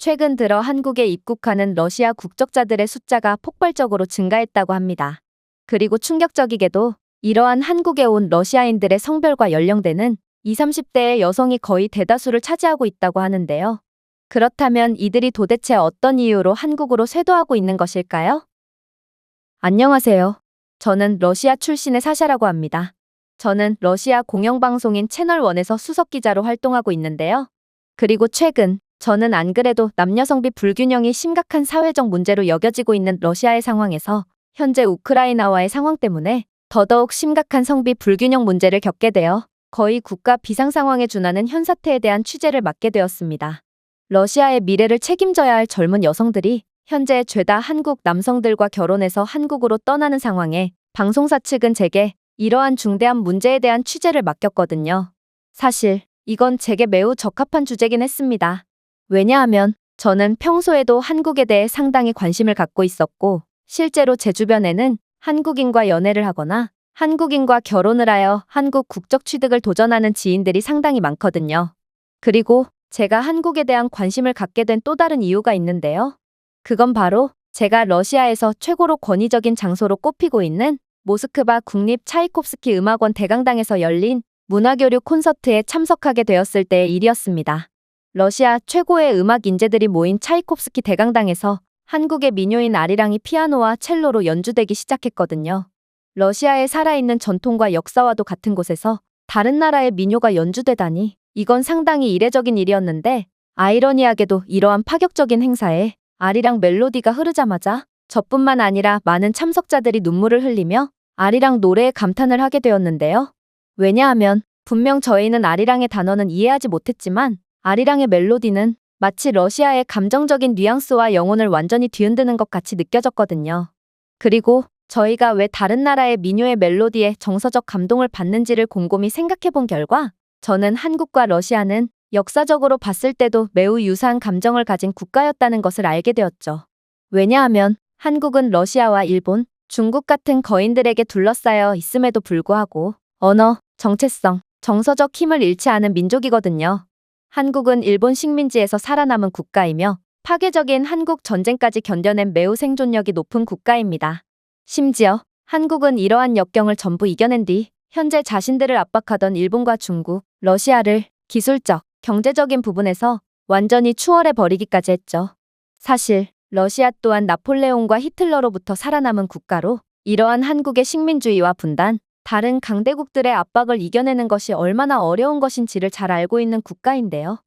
최근 들어 한국에 입국하는 러시아 국적자들의 숫자가 폭발적으로 증가했다고 합니다. 그리고 충격적이게도 이러한 한국에 온 러시아인들의 성별과 연령대는 20, 30대의 여성이 거의 대다수를 차지하고 있다고 하는데요. 그렇다면 이들이 도대체 어떤 이유로 한국으로 쇄도하고 있는 것일까요? 안녕하세요. 저는 러시아 출신의 사샤라고 합니다. 저는 러시아 공영방송인 채널1에서 수석기자로 활동하고 있는데요. 그리고 최근 저는 안 그래도 남녀성비 불균형이 심각한 사회적 문제로 여겨지고 있는 러시아의 상황에서 현재 우크라이나와의 상황 때문에 더더욱 심각한 성비 불균형 문제를 겪게 되어 거의 국가 비상 상황에 준하는 현 사태에 대한 취재를 맡게 되었습니다. 러시아의 미래를 책임져야 할 젊은 여성들이 현재 죄다 한국 남성들과 결혼해서 한국으로 떠나는 상황에 방송사 측은 제게 이러한 중대한 문제에 대한 취재를 맡겼거든요. 사실 이건 제게 매우 적합한 주제긴 했습니다. 왜냐하면 저는 평소에도 한국에 대해 상당히 관심을 갖고 있었고 실제로 제 주변에는 한국인과 연애를 하거나 한국인과 결혼을 하여 한국 국적 취득을 도전하는 지인들이 상당히 많거든요. 그리고 제가 한국에 대한 관심을 갖게 된 또 다른 이유가 있는데요. 그건 바로 제가 러시아에서 최고로 권위적인 장소로 꼽히고 있는 모스크바 국립 차이콥스키 음악원 대강당에서 열린 문화교류 콘서트에 참석하게 되었을 때의 일이었습니다. 러시아 최고의 음악 인재들이 모인 차이콥스키 대강당에서 한국의 민요인 아리랑이 피아노와 첼로로 연주되기 시작했거든요. 러시아의 살아있는 전통과 역사와도 같은 곳에서 다른 나라의 민요가 연주되다니 이건 상당히 이례적인 일이었는데 아이러니하게도 이러한 파격적인 행사에 아리랑 멜로디가 흐르자마자 저뿐만 아니라 많은 참석자들이 눈물을 흘리며 아리랑 노래에 감탄을 하게 되었는데요. 왜냐하면 분명 저희는 아리랑의 단어는 이해하지 못했지만 아리랑의 멜로디는 마치 러시아의 감정적인 뉘앙스와 영혼을 완전히 뒤흔드는 것 같이 느껴졌거든요. 그리고 저희가 왜 다른 나라의 민요의 멜로디에 정서적 감동을 받는지를 곰곰이 생각해 본 결과 저는 한국과 러시아는 역사적으로 봤을 때도 매우 유사한 감정을 가진 국가였다는 것을 알게 되었죠. 왜냐하면 한국은 러시아와 일본, 중국 같은 거인들에게 둘러싸여 있음에도 불구하고 언어, 정체성, 정서적 힘을 잃지 않은 민족이거든요. 한국은 일본 식민지에서 살아남은 국가이며 파괴적인 한국 전쟁까지 견뎌낸 매우 생존력이 높은 국가입니다. 심지어 한국은 이러한 역경을 전부 이겨낸 뒤 현재 자신들을 압박하던 일본과 중국, 러시아를 기술적, 경제적인 부분에서 완전히 추월해 버리기까지 했죠. 사실 러시아 또한 나폴레옹과 히틀러로부터 살아남은 국가로 이러한 한국의 식민주의와 분단, 다른 강대국들의 압박을 이겨내는 것이 얼마나 어려운 것인지를 잘 알고 있는 국가인데요.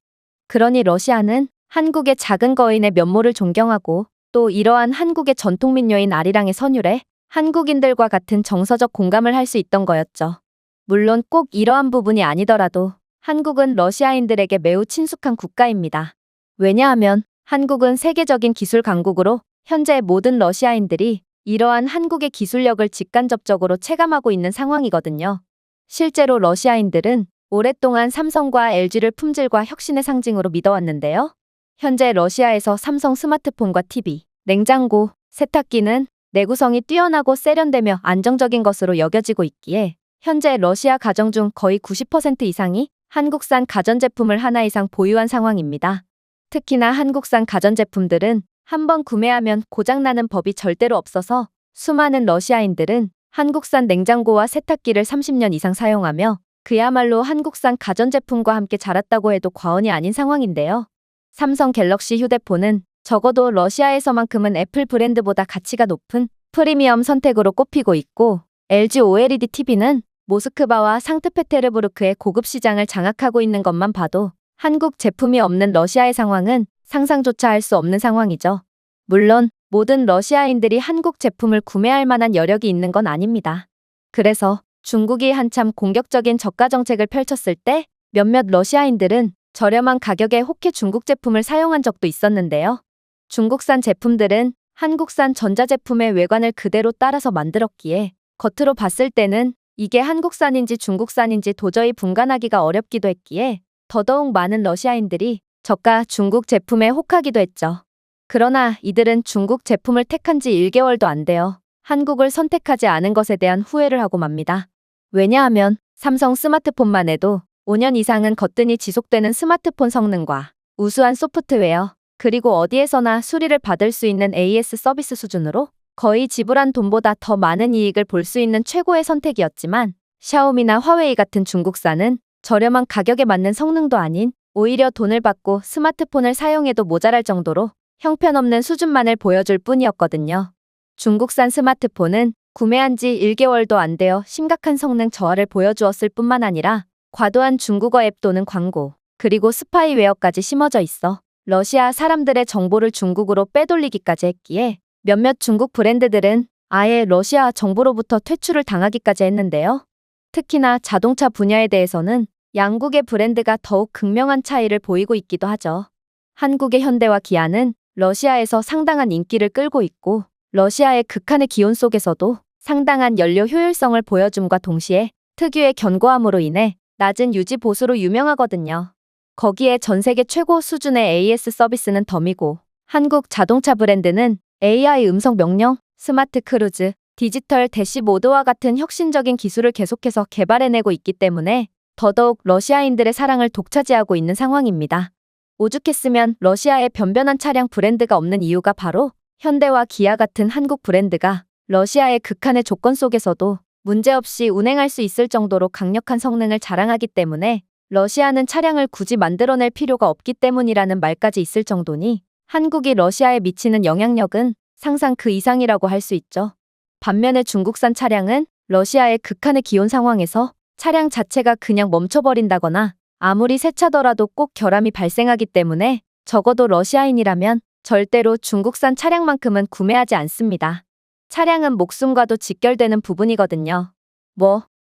그러니 러시아는 한국의 작은 거인의 면모를 존경하고 또 이러한 한국의 전통 민요인 아리랑의 선율에 한국인들과 같은 정서적 공감을 할 수 있던 거였죠. 물론 꼭 이러한 부분이 아니더라도 한국은 러시아인들에게 매우 친숙한 국가입니다. 왜냐하면 한국은 세계적인 기술 강국으로 현재 모든 러시아인들이 이러한 한국의 기술력을 직간접적으로 체감하고 있는 상황이거든요. 실제로 러시아인들은 오랫동안 삼성과 LG를 품질과 혁신의 상징으로 믿어왔는데요. 현재 러시아에서 삼성 스마트폰과 TV, 냉장고, 세탁기는 내구성이 뛰어나고 세련되며 안정적인 것으로 여겨지고 있기에 현재 러시아 가정 중 거의 90% 이상이 한국산 가전제품을 하나 이상 보유한 상황입니다. 특히나 한국산 가전제품들은 한번 구매하면 고장나는 법이 절대로 없어서 수많은 러시아인들은 한국산 냉장고와 세탁기를 30년 이상 사용하며 그야말로 한국산 가전제품과 함께 자랐다고 해도 과언이 아닌 상황인데요. 삼성 갤럭시 휴대폰은 적어도 러시아에서만큼은 애플 브랜드보다 가치가 높은 프리미엄 선택으로 꼽히고 있고 LG OLED TV는 모스크바와 상트페테르부르크의 고급 시장을 장악하고 있는 것만 봐도 한국 제품이 없는 러시아의 상황은 상상조차 할 수 없는 상황이죠. 물론 모든 러시아인들이 한국 제품을 구매할 만한 여력이 있는 건 아닙니다. 그래서 중국이 한참 공격적인 저가 정책을 펼쳤을 때 몇몇 러시아인들은 저렴한 가격에 혹해 중국 제품을 사용한 적도 있었는데요. 중국산 제품들은 한국산 전자제품의 외관을 그대로 따라서 만들었기에 겉으로 봤을 때는 이게 한국산인지 중국산인지 도저히 분간하기가 어렵기도 했기에 더더욱 많은 러시아인들이 저가 중국 제품에 혹하기도 했죠. 그러나 이들은 중국 제품을 택한 지 1개월도 안 되어 한국을 선택하지 않은 것에 대한 후회를 하고 맙니다. 왜냐하면 삼성 스마트폰만 해도 5년 이상은 거뜬히 지속되는 스마트폰 성능과 우수한 소프트웨어, 그리고 어디에서나 수리를 받을 수 있는 AS 서비스 수준으로 거의 지불한 돈보다 더 많은 이익을 볼 수 있는 최고의 선택이었지만 샤오미나 화웨이 같은 중국산은 저렴한 가격에 맞는 성능도 아닌 오히려 돈을 받고 스마트폰을 사용해도 모자랄 정도로 형편없는 수준만을 보여줄 뿐이었거든요. 중국산 스마트폰은 구매한 지 1개월도 안 되어 심각한 성능 저하를 보여주었을 뿐만 아니라 과도한 중국어 앱 또는 광고, 그리고 스파이웨어까지 심어져 있어 러시아 사람들의 정보를 중국으로 빼돌리기까지 했기에 몇몇 중국 브랜드들은 아예 러시아 정부로부터 퇴출을 당하기까지 했는데요. 특히나 자동차 분야에 대해서는 양국의 브랜드가 더욱 극명한 차이를 보이고 있기도 하죠. 한국의 현대와 기아는 러시아에서 상당한 인기를 끌고 있고 러시아의 극한의 기온 속에서도 상당한 연료 효율성을 보여줌과 동시에 특유의 견고함으로 인해 낮은 유지 보수로 유명하거든요. 거기에 전 세계 최고 수준의 AS 서비스는 덤이고 한국 자동차 브랜드는 AI 음성 명령, 스마트 크루즈, 디지털 대시보드와 같은 혁신적인 기술을 계속해서 개발해내고 있기 때문에 더더욱 러시아인들의 사랑을 독차지하고 있는 상황입니다. 오죽했으면 러시아에 변변한 차량 브랜드가 없는 이유가 바로 현대와 기아 같은 한국 브랜드가 러시아의 극한의 조건 속에서도 문제없이 운행할 수 있을 정도로 강력한 성능을 자랑하기 때문에 러시아는 차량을 굳이 만들어낼 필요가 없기 때문이라는 말까지 있을 정도니 한국이 러시아에 미치는 영향력은 상상 그 이상이라고 할 수 있죠. 반면에 중국산 차량은 러시아의 극한의 기온 상황에서 차량 자체가 그냥 멈춰버린다거나 아무리 새 차더라도 꼭 결함이 발생하기 때문에 적어도 러시아인이라면 절대로 중국산 차량만큼은 구매하지 않습니다. 차량은 목숨과도 직결되는 부분이거든요.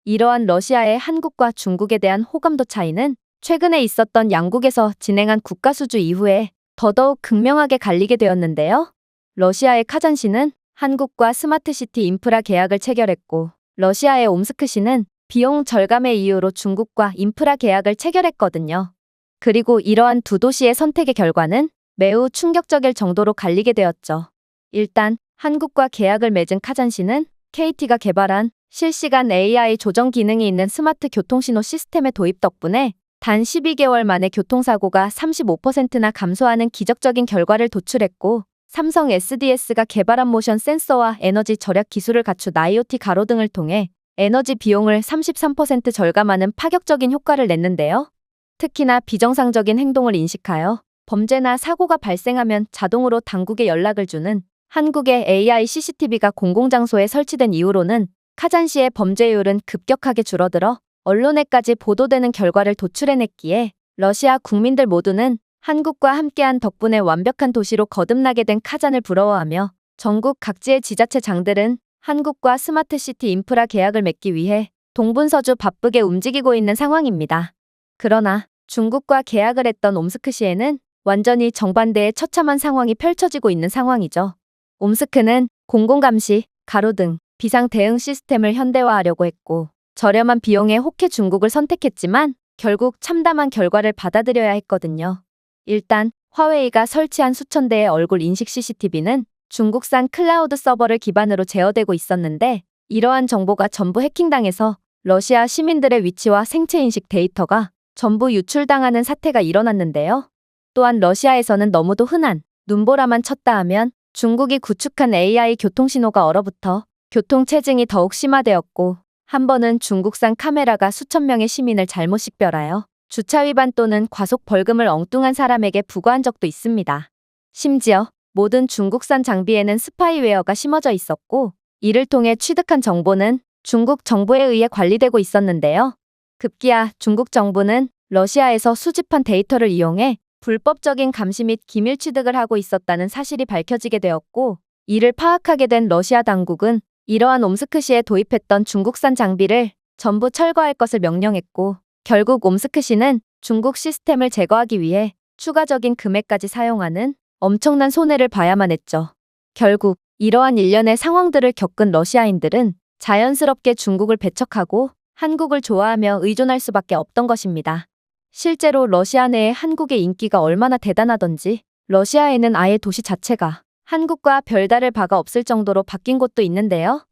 이러한 러시아의 한국과 중국에 대한 호감도 차이는 최근에 있었던 양국에서 진행한 국가수주 이후에 더더욱 극명하게 갈리게 되었는데요. 러시아의 카잔시는 한국과 스마트시티 인프라 계약을 체결했고 러시아의 옴스크시는 비용 절감의 이유로 중국과 인프라 계약을 체결했거든요. 그리고 이러한 두 도시의 선택의 결과는 매우 충격적일 정도로 갈리게 되었죠. 일단 한국과 계약을 맺은 카잔시는 KT가 개발한 실시간 AI 조정 기능이 있는 스마트 교통신호 시스템의 도입 덕분에 단 12개월 만에 교통사고가 35%나 감소하는 기적적인 결과를 도출했고 삼성 SDS가 개발한 모션 센서와 에너지 절약 기술을 갖춘 IoT 가로등을 통해 에너지 비용을 33% 절감하는 파격적인 효과를 냈는데요. 특히나 비정상적인 행동을 인식하여 범죄나 사고가 발생하면 자동으로 당국에 연락을 주는 한국의 AI CCTV가 공공장소에 설치된 이후로는 카잔시의 범죄율은 급격하게 줄어들어 언론에까지 보도되는 결과를 도출해냈기에 러시아 국민들 모두는 한국과 함께한 덕분에 완벽한 도시로 거듭나게 된 카잔을 부러워하며 전국 각지의 지자체장들은 한국과 스마트시티 인프라 계약을 맺기 위해 동분서주 바쁘게 움직이고 있는 상황입니다. 그러나 중국과 계약을 했던 옴스크시에는 완전히 정반대의 처참한 상황이 펼쳐지고 있는 상황이죠. 옴스크는 공공감시, 가로등, 비상 대응 시스템을 현대화하려고 했고 저렴한 비용에 혹해 중국을 선택했지만 결국 참담한 결과를 받아들여야 했거든요. 일단 화웨이가 설치한 수천 대의 얼굴 인식 CCTV는 중국산 클라우드 서버를 기반으로 제어되고 있었는데 이러한 정보가 전부 해킹당해서 러시아 시민들의 위치와 생체 인식 데이터가 전부 유출당하는 사태가 일어났는데요. 또한 러시아에서는 너무도 흔한 눈보라만 쳤다 하면 중국이 구축한 AI 교통신호가 얼어붙어 교통체증이 더욱 심화되었고 한 번은 중국산 카메라가 수천 명의 시민을 잘못 식별하여 주차 위반 또는 과속 벌금을 엉뚱한 사람에게 부과한 적도 있습니다. 심지어 모든 중국산 장비에는 스파이웨어가 심어져 있었고 이를 통해 취득한 정보는 중국 정부에 의해 관리되고 있었는데요. 급기야 중국 정부는 러시아에서 수집한 데이터를 이용해 불법적인 감시 및 기밀 취득을 하고 있었다는 사실이 밝혀지게 되었고 이를 파악하게 된 러시아 당국은 이러한 옴스크시에 도입했던 중국산 장비를 전부 철거할 것을 명령했고 결국 옴스크시는 중국 시스템을 제거하기 위해 추가적인 금액까지 사용하는 엄청난 손해를 봐야만 했죠. 결국 이러한 일련의 상황들을 겪은 러시아인들은 자연스럽게 중국을 배척하고 한국을 좋아하며 의존할 수밖에 없던 것입니다. 실제로 러시아 내에 한국의 인기가 얼마나 대단하던지 러시아에는 아예 도시 자체가 한국과 별다를 바가 없을 정도로 바뀐 곳도 있는데요.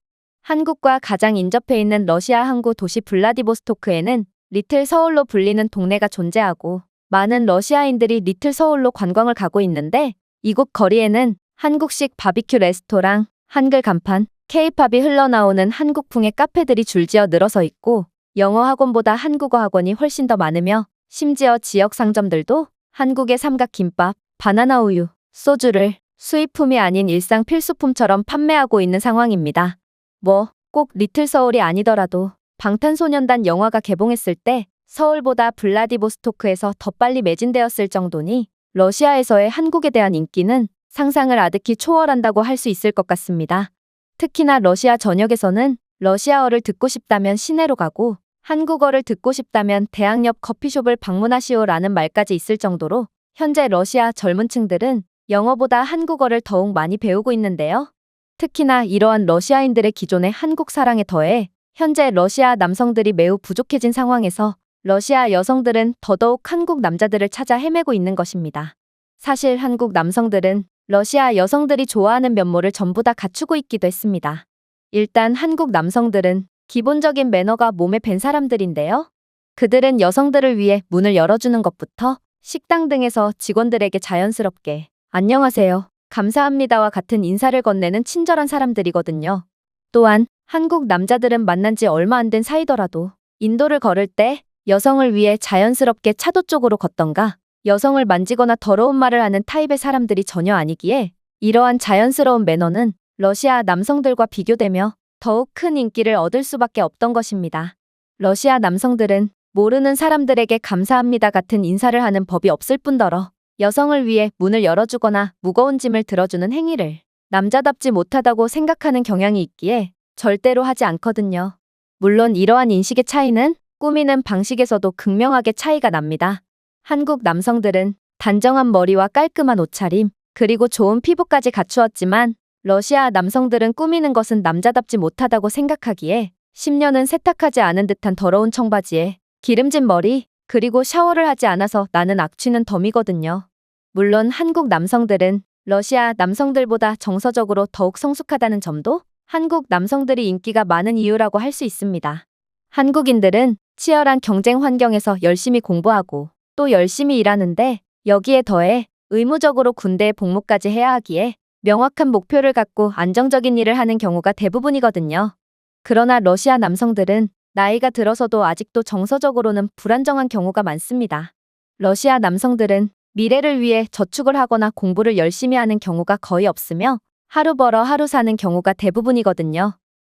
한국과 가장 인접해 있는 러시아 항구 도시 블라디보스토크에는 리틀 서울로 불리는 동네가 존재하고 많은 러시아인들이 리틀 서울로 관광을 가고 있는데 이곳 거리에는 한국식 바비큐 레스토랑, 한글 간판, K-팝이 흘러나오는 한국풍의 카페들이 줄지어 늘어서 있고 영어 학원보다 한국어 학원이 훨씬 더 많으며 심지어 지역 상점들도 한국의 삼각김밥, 바나나 우유, 소주를 수입품이 아닌 일상 필수품처럼 판매하고 있는 상황입니다. 뭐 꼭 리틀 서울이 아니더라도 방탄소년단 영화가 개봉했을 때 서울보다 블라디보스토크에서 더 빨리 매진되었을 정도니 러시아에서의 한국에 대한 인기는 상상을 아득히 초월한다고 할 수 있을 것 같습니다. 특히나 러시아 전역에서는 러시아어를 듣고 싶다면 시내로 가고 한국어를 듣고 싶다면 대학 옆 커피숍을 방문하시오라는 말까지 있을 정도로 현재 러시아 젊은 층들은 영어보다 한국어를 더욱 많이 배우고 있는데요. 특히나 이러한 러시아인들의 기존의 한국 사랑에 더해 현재 러시아 남성들이 매우 부족해진 상황에서 러시아 여성들은 더더욱 한국 남자들을 찾아 헤매고 있는 것입니다. 사실 한국 남성들은 러시아 여성들이 좋아하는 면모를 전부 다 갖추고 있기도 했습니다. 일단 한국 남성들은 기본적인 매너가 몸에 밴 사람들인데요. 그들은 여성들을 위해 문을 열어주는 것부터 식당 등에서 직원들에게 자연스럽게 안녕하세요, 감사합니다와 같은 인사를 건네는 친절한 사람들이거든요. 또한 한국 남자들은 만난 지 얼마 안 된 사이더라도 인도를 걸을 때 여성을 위해 자연스럽게 차도 쪽으로 걷던가 여성을 만지거나 더러운 말을 하는 타입의 사람들이 전혀 아니기에 이러한 자연스러운 매너는 러시아 남성들과 비교되며 더욱 큰 인기를 얻을 수밖에 없던 것입니다. 러시아 남성들은 모르는 사람들에게 감사합니다 같은 인사를 하는 법이 없을 뿐더러 여성을 위해 문을 열어주거나 무거운 짐을 들어주는 행위를 남자답지 못하다고 생각하는 경향이 있기에 절대로 하지 않거든요. 물론 이러한 인식의 차이는 꾸미는 방식에서도 극명하게 차이가 납니다. 한국 남성들은 단정한 머리와 깔끔한 옷차림, 그리고 좋은 피부까지 갖추었지만 러시아 남성들은 꾸미는 것은 남자답지 못하다고 생각하기에 10년은 세탁하지 않은 듯한 더러운 청바지에 기름진 머리, 그리고 샤워를 하지 않아서 나는 악취는 덤이거든요. 물론 한국 남성들은 러시아 남성들보다 정서적으로 더욱 성숙하다는 점도 한국 남성들이 인기가 많은 이유라고 할 수 있습니다. 한국인들은 치열한 경쟁 환경에서 열심히 공부하고 또 열심히 일하는데 여기에 더해 의무적으로 군대에 복무까지 해야 하기에 명확한 목표를 갖고 안정적인 일을 하는 경우가 대부분이거든요. 그러나 러시아 남성들은 나이가 들어서도 아직도 정서적으로는 불안정한 경우가 많습니다. 러시아 남성들은 미래를 위해 저축을 하거나 공부를 열심히 하는 경우가 거의 없으며 하루 벌어 하루 사는 경우가 대부분이거든요.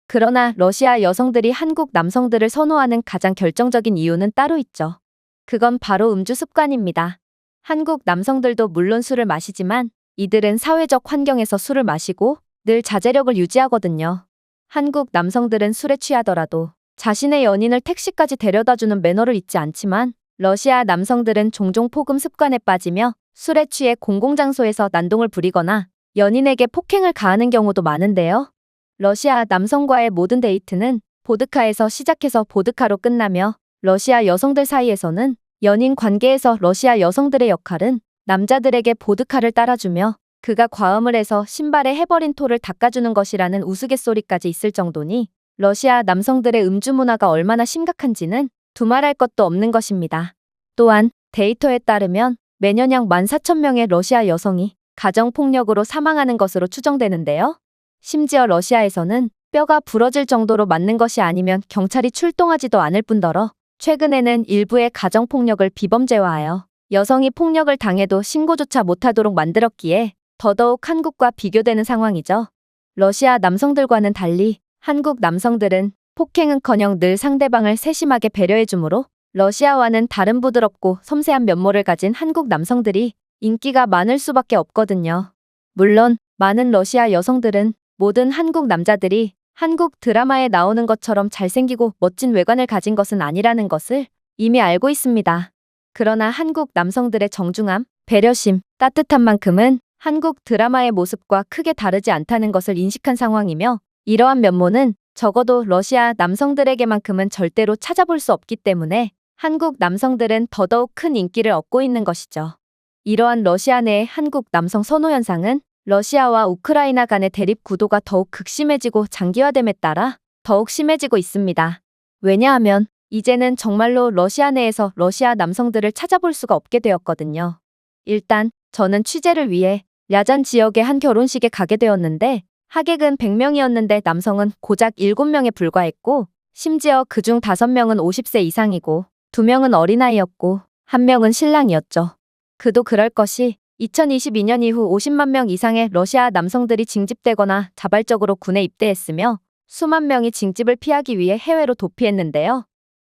그러나 러시아 여성들이 한국 남성들을 선호하는 가장 결정적인 이유는 따로 있죠. 그건 바로 음주 습관입니다. 한국 남성들도 물론 술을 마시지만 이들은 사회적 환경에서 술을 마시고 늘 자제력을 유지하거든요. 한국 남성들은 술에 취하더라도 자신의 연인을 택시까지 데려다주는 매너를 잊지 않지만 러시아 남성들은 종종 폭음 습관에 빠지며 술에 취해 공공장소에서 난동을 부리거나 연인에게 폭행을 가하는 경우도 많은데요. 러시아 남성과의 모든 데이트는 보드카에서 시작해서 보드카로 끝나며 러시아 여성들 사이에서는 연인 관계에서 러시아 여성들의 역할은 남자들에게 보드카를 따라주며 그가 과음을 해서 신발에 해버린 토를 닦아주는 것이라는 우스갯소리까지 있을 정도니 러시아 남성들의 음주 문화가 얼마나 심각한지는 두말할 것도 없는 것입니다. 또한 데이터에 따르면 매년 약 14,000명의 러시아 여성이 가정폭력으로 사망하는 것으로 추정되는데요. 심지어 러시아에서는 뼈가 부러질 정도로 맞는 것이 아니면 경찰이 출동하지도 않을 뿐더러 최근에는 일부의 가정폭력을 비범죄화하여 여성이 폭력을 당해도 신고조차 못하도록 만들었기에 더더욱 한국과 비교되는 상황이죠. 러시아 남성들과는 달리 한국 남성들은 폭행은커녕 늘 상대방을 세심하게 배려해주므로 러시아와는 다른 부드럽고 섬세한 면모를 가진 한국 남성들이 인기가 많을 수밖에 없거든요. 물론 많은 러시아 여성들은 모든 한국 남자들이 한국 드라마에 나오는 것처럼 잘생기고 멋진 외관을 가진 것은 아니라는 것을 이미 알고 있습니다. 그러나 한국 남성들의 정중함, 배려심, 따뜻한 만큼은 한국 드라마의 모습과 크게 다르지 않다는 것을 인식한 상황이며 이러한 면모는 적어도 러시아 남성들에게만큼은 절대로 찾아볼 수 없기 때문에 한국 남성들은 더더욱 큰 인기를 얻고 있는 것이죠. 이러한 러시아 내의 한국 남성 선호 현상은 러시아와 우크라이나 간의 대립 구도가 더욱 극심해지고 장기화됨에 따라 더욱 심해지고 있습니다. 왜냐하면 이제는 정말로 러시아 내에서 러시아 남성들을 찾아볼 수가 없게 되었거든요. 일단 저는 취재를 위해 랴잔 지역의 한 결혼식에 가게 되었는데 하객은 100명이었는데 남성은 고작 7명에 불과했고 심지어 그중 5명은 50세 이상이고 2명은 어린아이였고 1명은 신랑이었죠. 그도 그럴 것이 2022년 이후 50만 명 이상의 러시아 남성들이 징집되거나 자발적으로 군에 입대했으며 수만 명이 징집을 피하기 위해 해외로 도피했는데요.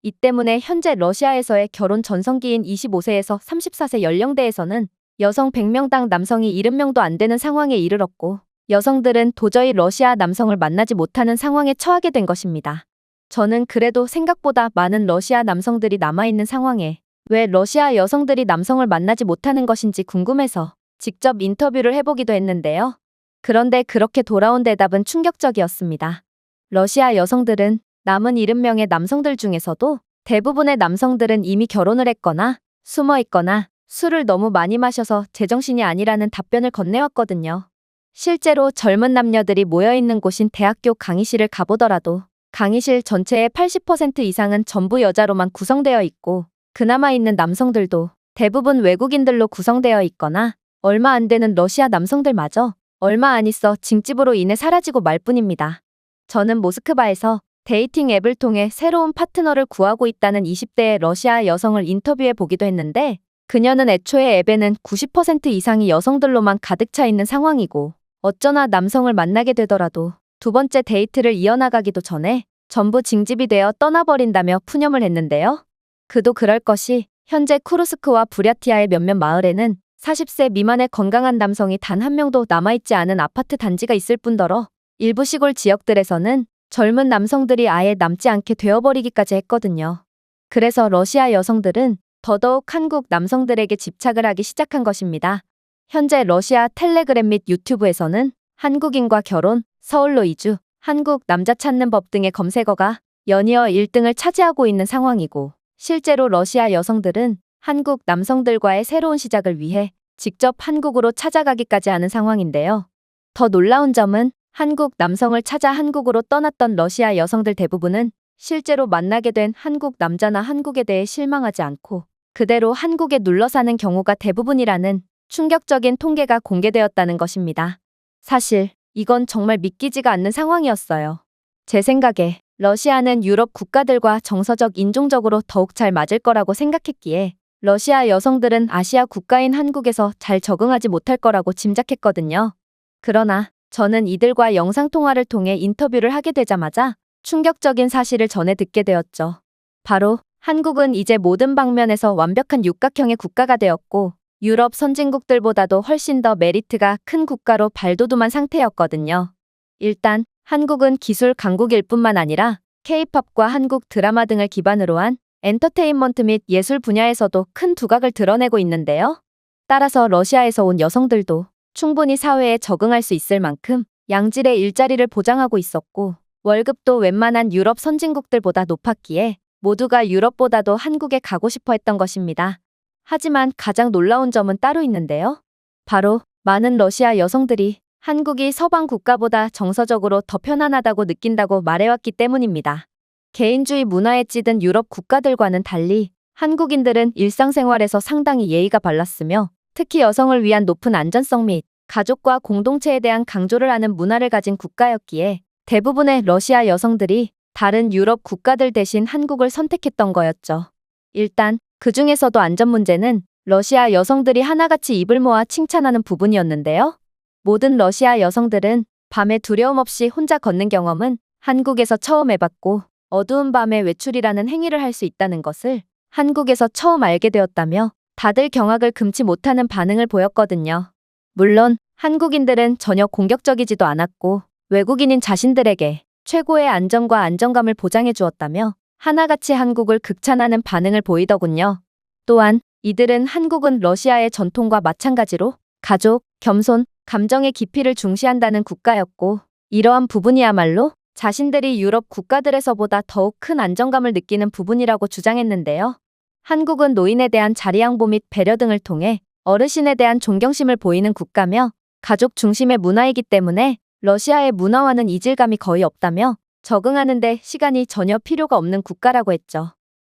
이 때문에 현재 러시아에서의 결혼 전성기인 25세에서 34세 연령대에서는 여성 100명당 남성이 70명도 안 되는 상황에 이르렀고 여성들은 도저히 러시아 남성을 만나지 못하는 상황에 처하게 된 것입니다. 저는 그래도 생각보다 많은 러시아 남성들이 남아있는 상황에 왜 러시아 여성들이 남성을 만나지 못하는 것인지 궁금해서 직접 인터뷰를 해보기도 했는데요. 그런데 그렇게 돌아온 대답은 충격적이었습니다. 러시아 여성들은 남은 70명의 남성들 중에서도 대부분의 남성들은 이미 결혼을 했거나 숨어 있거나 술을 너무 많이 마셔서 제정신이 아니라는 답변을 건네왔거든요. 실제로 젊은 남녀들이 모여있는 곳인 대학교 강의실을 가보더라도 강의실 전체의 80% 이상은 전부 여자로만 구성되어 있고 그나마 있는 남성들도 대부분 외국인들로 구성되어 있거나 얼마 안 되는 러시아 남성들마저 얼마 안 있어 징집으로 인해 사라지고 말 뿐입니다. 저는 모스크바에서 데이팅 앱을 통해 새로운 파트너를 구하고 있다는 20대의 러시아 여성을 인터뷰해 보기도 했는데 그녀는 애초에 앱에는 90% 이상이 여성들로만 가득 차 있는 상황이고 어쩌나 남성을 만나게 되더라도 두 번째 데이트를 이어나가기도 전에 전부 징집이 되어 떠나버린다며 푸념을 했는데요. 그도 그럴 것이 현재 쿠르스크와 부랴티아의 몇몇 마을에는 40세 미만의 건강한 남성이 단 한 명도 남아있지 않은 아파트 단지가 있을 뿐더러 일부 시골 지역들에서는 젊은 남성들이 아예 남지 않게 되어버리기까지 했거든요. 그래서 러시아 여성들은 더더욱 한국 남성들에게 집착을 하기 시작한 것입니다. 현재 러시아 텔레그램 및 유튜브에서는 한국인과 결혼, 서울로 이주, 한국 남자 찾는 법 등의 검색어가 연이어 1등을 차지하고 있는 상황이고 실제로 러시아 여성들은 한국 남성들과의 새로운 시작을 위해 직접 한국으로 찾아가기까지 하는 상황인데요. 더 놀라운 점은 한국 남성을 찾아 한국으로 떠났던 러시아 여성들 대부분은 실제로 만나게 된 한국 남자나 한국에 대해 실망하지 않고 그대로 한국에 눌러 사는 경우가 대부분이라는 충격적인 통계가 공개되었다는 것입니다. 사실 이건 정말 믿기지가 않는 상황이었어요. 제 생각에 러시아는 유럽 국가들과 정서적 인종적으로 더욱 잘 맞을 거라고 생각했기에 러시아 여성들은 아시아 국가인 한국에서 잘 적응하지 못할 거라고 짐작했거든요. 그러나 저는 이들과 영상통화를 통해 인터뷰를 하게 되자마자 충격적인 사실을 전해 듣게 되었죠. 바로 한국은 이제 모든 방면에서 완벽한 육각형의 국가가 되었고 유럽 선진국들보다도 훨씬 더 메리트가 큰 국가로 발돋움한 상태였거든요. 일단 한국은 기술 강국일 뿐만 아니라 K-팝과 한국 드라마 등을 기반으로 한 엔터테인먼트 및 예술 분야에서도 큰 두각을 드러내고 있는데요. 따라서 러시아에서 온 여성들도 충분히 사회에 적응할 수 있을 만큼 양질의 일자리를 보장하고 있었고 월급도 웬만한 유럽 선진국들보다 높았기에 모두가 유럽보다도 한국에 가고 싶어 했던 것입니다. 하지만 가장 놀라운 점은 따로 있는데요. 바로 많은 러시아 여성들이 한국이 서방 국가보다 정서적으로 더 편안하다고 느낀다고 말해왔기 때문입니다. 개인주의 문화에 찌든 유럽 국가들과는 달리 한국인들은 일상생활에서 상당히 예의가 발랐으며 특히 여성을 위한 높은 안전성 및 가족과 공동체에 대한 강조를 하는 문화를 가진 국가였기에 대부분의 러시아 여성들이 다른 유럽 국가들 대신 한국을 선택했던 거였죠. 일단 그 중에서도 안전 문제는 러시아 여성들이 하나같이 입을 모아 칭찬하는 부분이었는데요. 모든 러시아 여성들은 밤에 두려움 없이 혼자 걷는 경험은 한국에서 처음 해봤고 어두운 밤에 외출이라는 행위를 할 수 있다는 것을 한국에서 처음 알게 되었다며 다들 경악을 금치 못하는 반응을 보였거든요. 물론 한국인들은 전혀 공격적이지도 않았고 외국인인 자신들에게 최고의 안전과 안정감을 보장해 주었다며 하나같이 한국을 극찬하는 반응을 보이더군요. 또한 이들은 한국은 러시아의 전통과 마찬가지로 가족, 겸손, 감정의 깊이를 중시한다는 국가였고 이러한 부분이야말로 자신들이 유럽 국가들에서보다 더욱 큰 안정감을 느끼는 부분이라고 주장했는데요. 한국은 노인에 대한 자리양보 및 배려 등을 통해 어르신에 대한 존경심을 보이는 국가며 가족 중심의 문화이기 때문에 러시아의 문화와는 이질감이 거의 없다며 적응하는 데 시간이 전혀 필요가 없는 국가라고 했죠.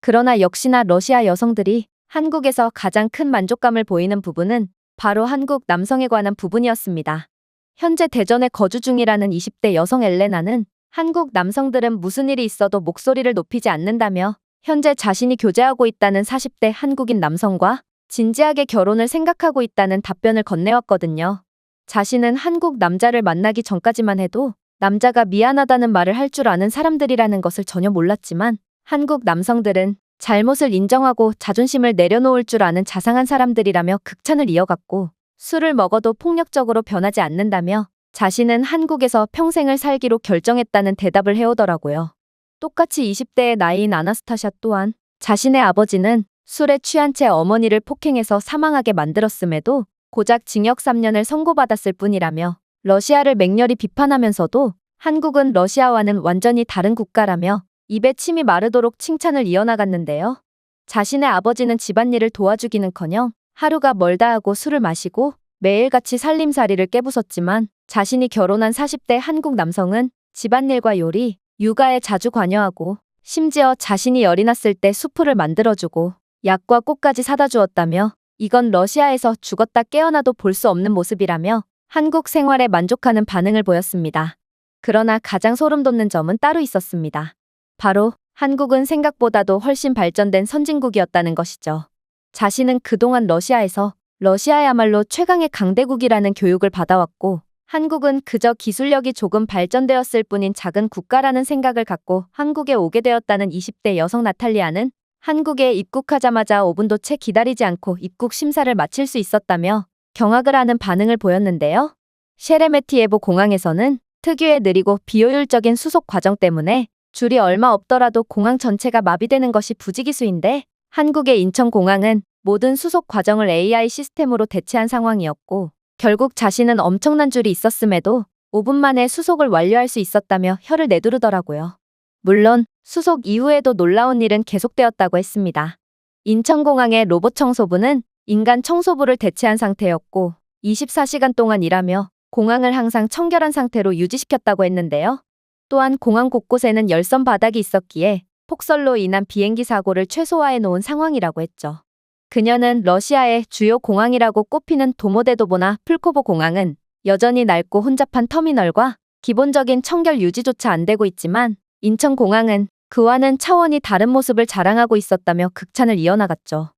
그러나 역시나 러시아 여성들이 한국에서 가장 큰 만족감을 보이는 부분은 바로 한국 남성에 관한 부분이었습니다. 현재 대전에 거주 중이라는 20대 여성 엘레나는 한국 남성들은 무슨 일이 있어도 목소리를 높이지 않는다며 현재 자신이 교제하고 있다는 40대 한국인 남성과 진지하게 결혼을 생각하고 있다는 답변을 건네왔거든요. 자신은 한국 남자를 만나기 전까지만 해도 남자가 미안하다는 말을 할 줄 아는 사람들이라는 것을 전혀 몰랐지만 한국 남성들은 잘못을 인정하고 자존심을 내려놓을 줄 아는 자상한 사람들이라며 극찬을 이어갔고 술을 먹어도 폭력적으로 변하지 않는다며 자신은 한국에서 평생을 살기로 결정했다는 대답을 해오더라고요. 똑같이 20대의 나이인 아나스타샤 또한 자신의 아버지는 술에 취한 채 어머니를 폭행해서 사망하게 만들었음에도 고작 징역 3년을 선고받았을 뿐이라며 러시아를 맹렬히 비판하면서도 한국은 러시아와는 완전히 다른 국가라며 입에 침이 마르도록 칭찬을 이어나갔는데요. 자신의 아버지는 집안일을 도와주기는커녕 하루가 멀다 하고 술을 마시고 매일같이 살림살이를 깨부쉈지만 자신이 결혼한 40대 한국 남성은 집안일과 요리, 육아에 자주 관여하고 심지어 자신이 열이 났을 때 수프를 만들어주고 약과 꽃까지 사다 주었다며 이건 러시아에서 죽었다 깨어나도 볼 수 없는 모습이라며 한국 생활에 만족하는 반응을 보였습니다. 그러나 가장 소름 돋는 점은 따로 있었습니다. 바로 한국은 생각보다도 훨씬 발전된 선진국이었다는 것이죠. 자신은 그동안 러시아야말로 최강의 강대국이라는 교육을 받아왔고 한국은 그저 기술력이 조금 발전되었을 뿐인 작은 국가라는 생각을 갖고 한국에 오게 되었다는 20대 여성 나탈리아는 한국에 입국하자마자 5분도 채 기다리지 않고 입국 심사를 마칠 수 있었다며 경악을 하는 반응을 보였는데요. 셰레메티예보 공항에서는 특유의 느리고 비효율적인 수속 과정 때문에 줄이 얼마 없더라도 공항 전체가 마비되는 것이 부지기수인데 한국의 인천공항은 모든 수속 과정을 AI 시스템으로 대체한 상황이었고 결국 자신은 엄청난 줄이 있었음에도 5분 만에 수속을 완료할 수 있었다며 혀를 내두르더라고요. 물론 수속 이후에도 놀라운 일은 계속되었다고 했습니다. 인천공항의 로봇 청소부는 인간 청소부를 대체한 상태였고 24시간 동안 일하며 공항을 항상 청결한 상태로 유지시켰다고 했는데요. 또한 공항 곳곳에는 열선 바닥이 있었기에 폭설로 인한 비행기 사고를 최소화해 놓은 상황이라고 했죠. 그녀는 러시아의 주요 공항이라고 꼽히는 도모데도보나 풀코보 공항은 여전히 낡고 혼잡한 터미널과 기본적인 청결 유지조차 안 되고 있지만 인천공항은 그와는 차원이 다른 모습을 자랑하고 있었다며 극찬을 이어나갔죠.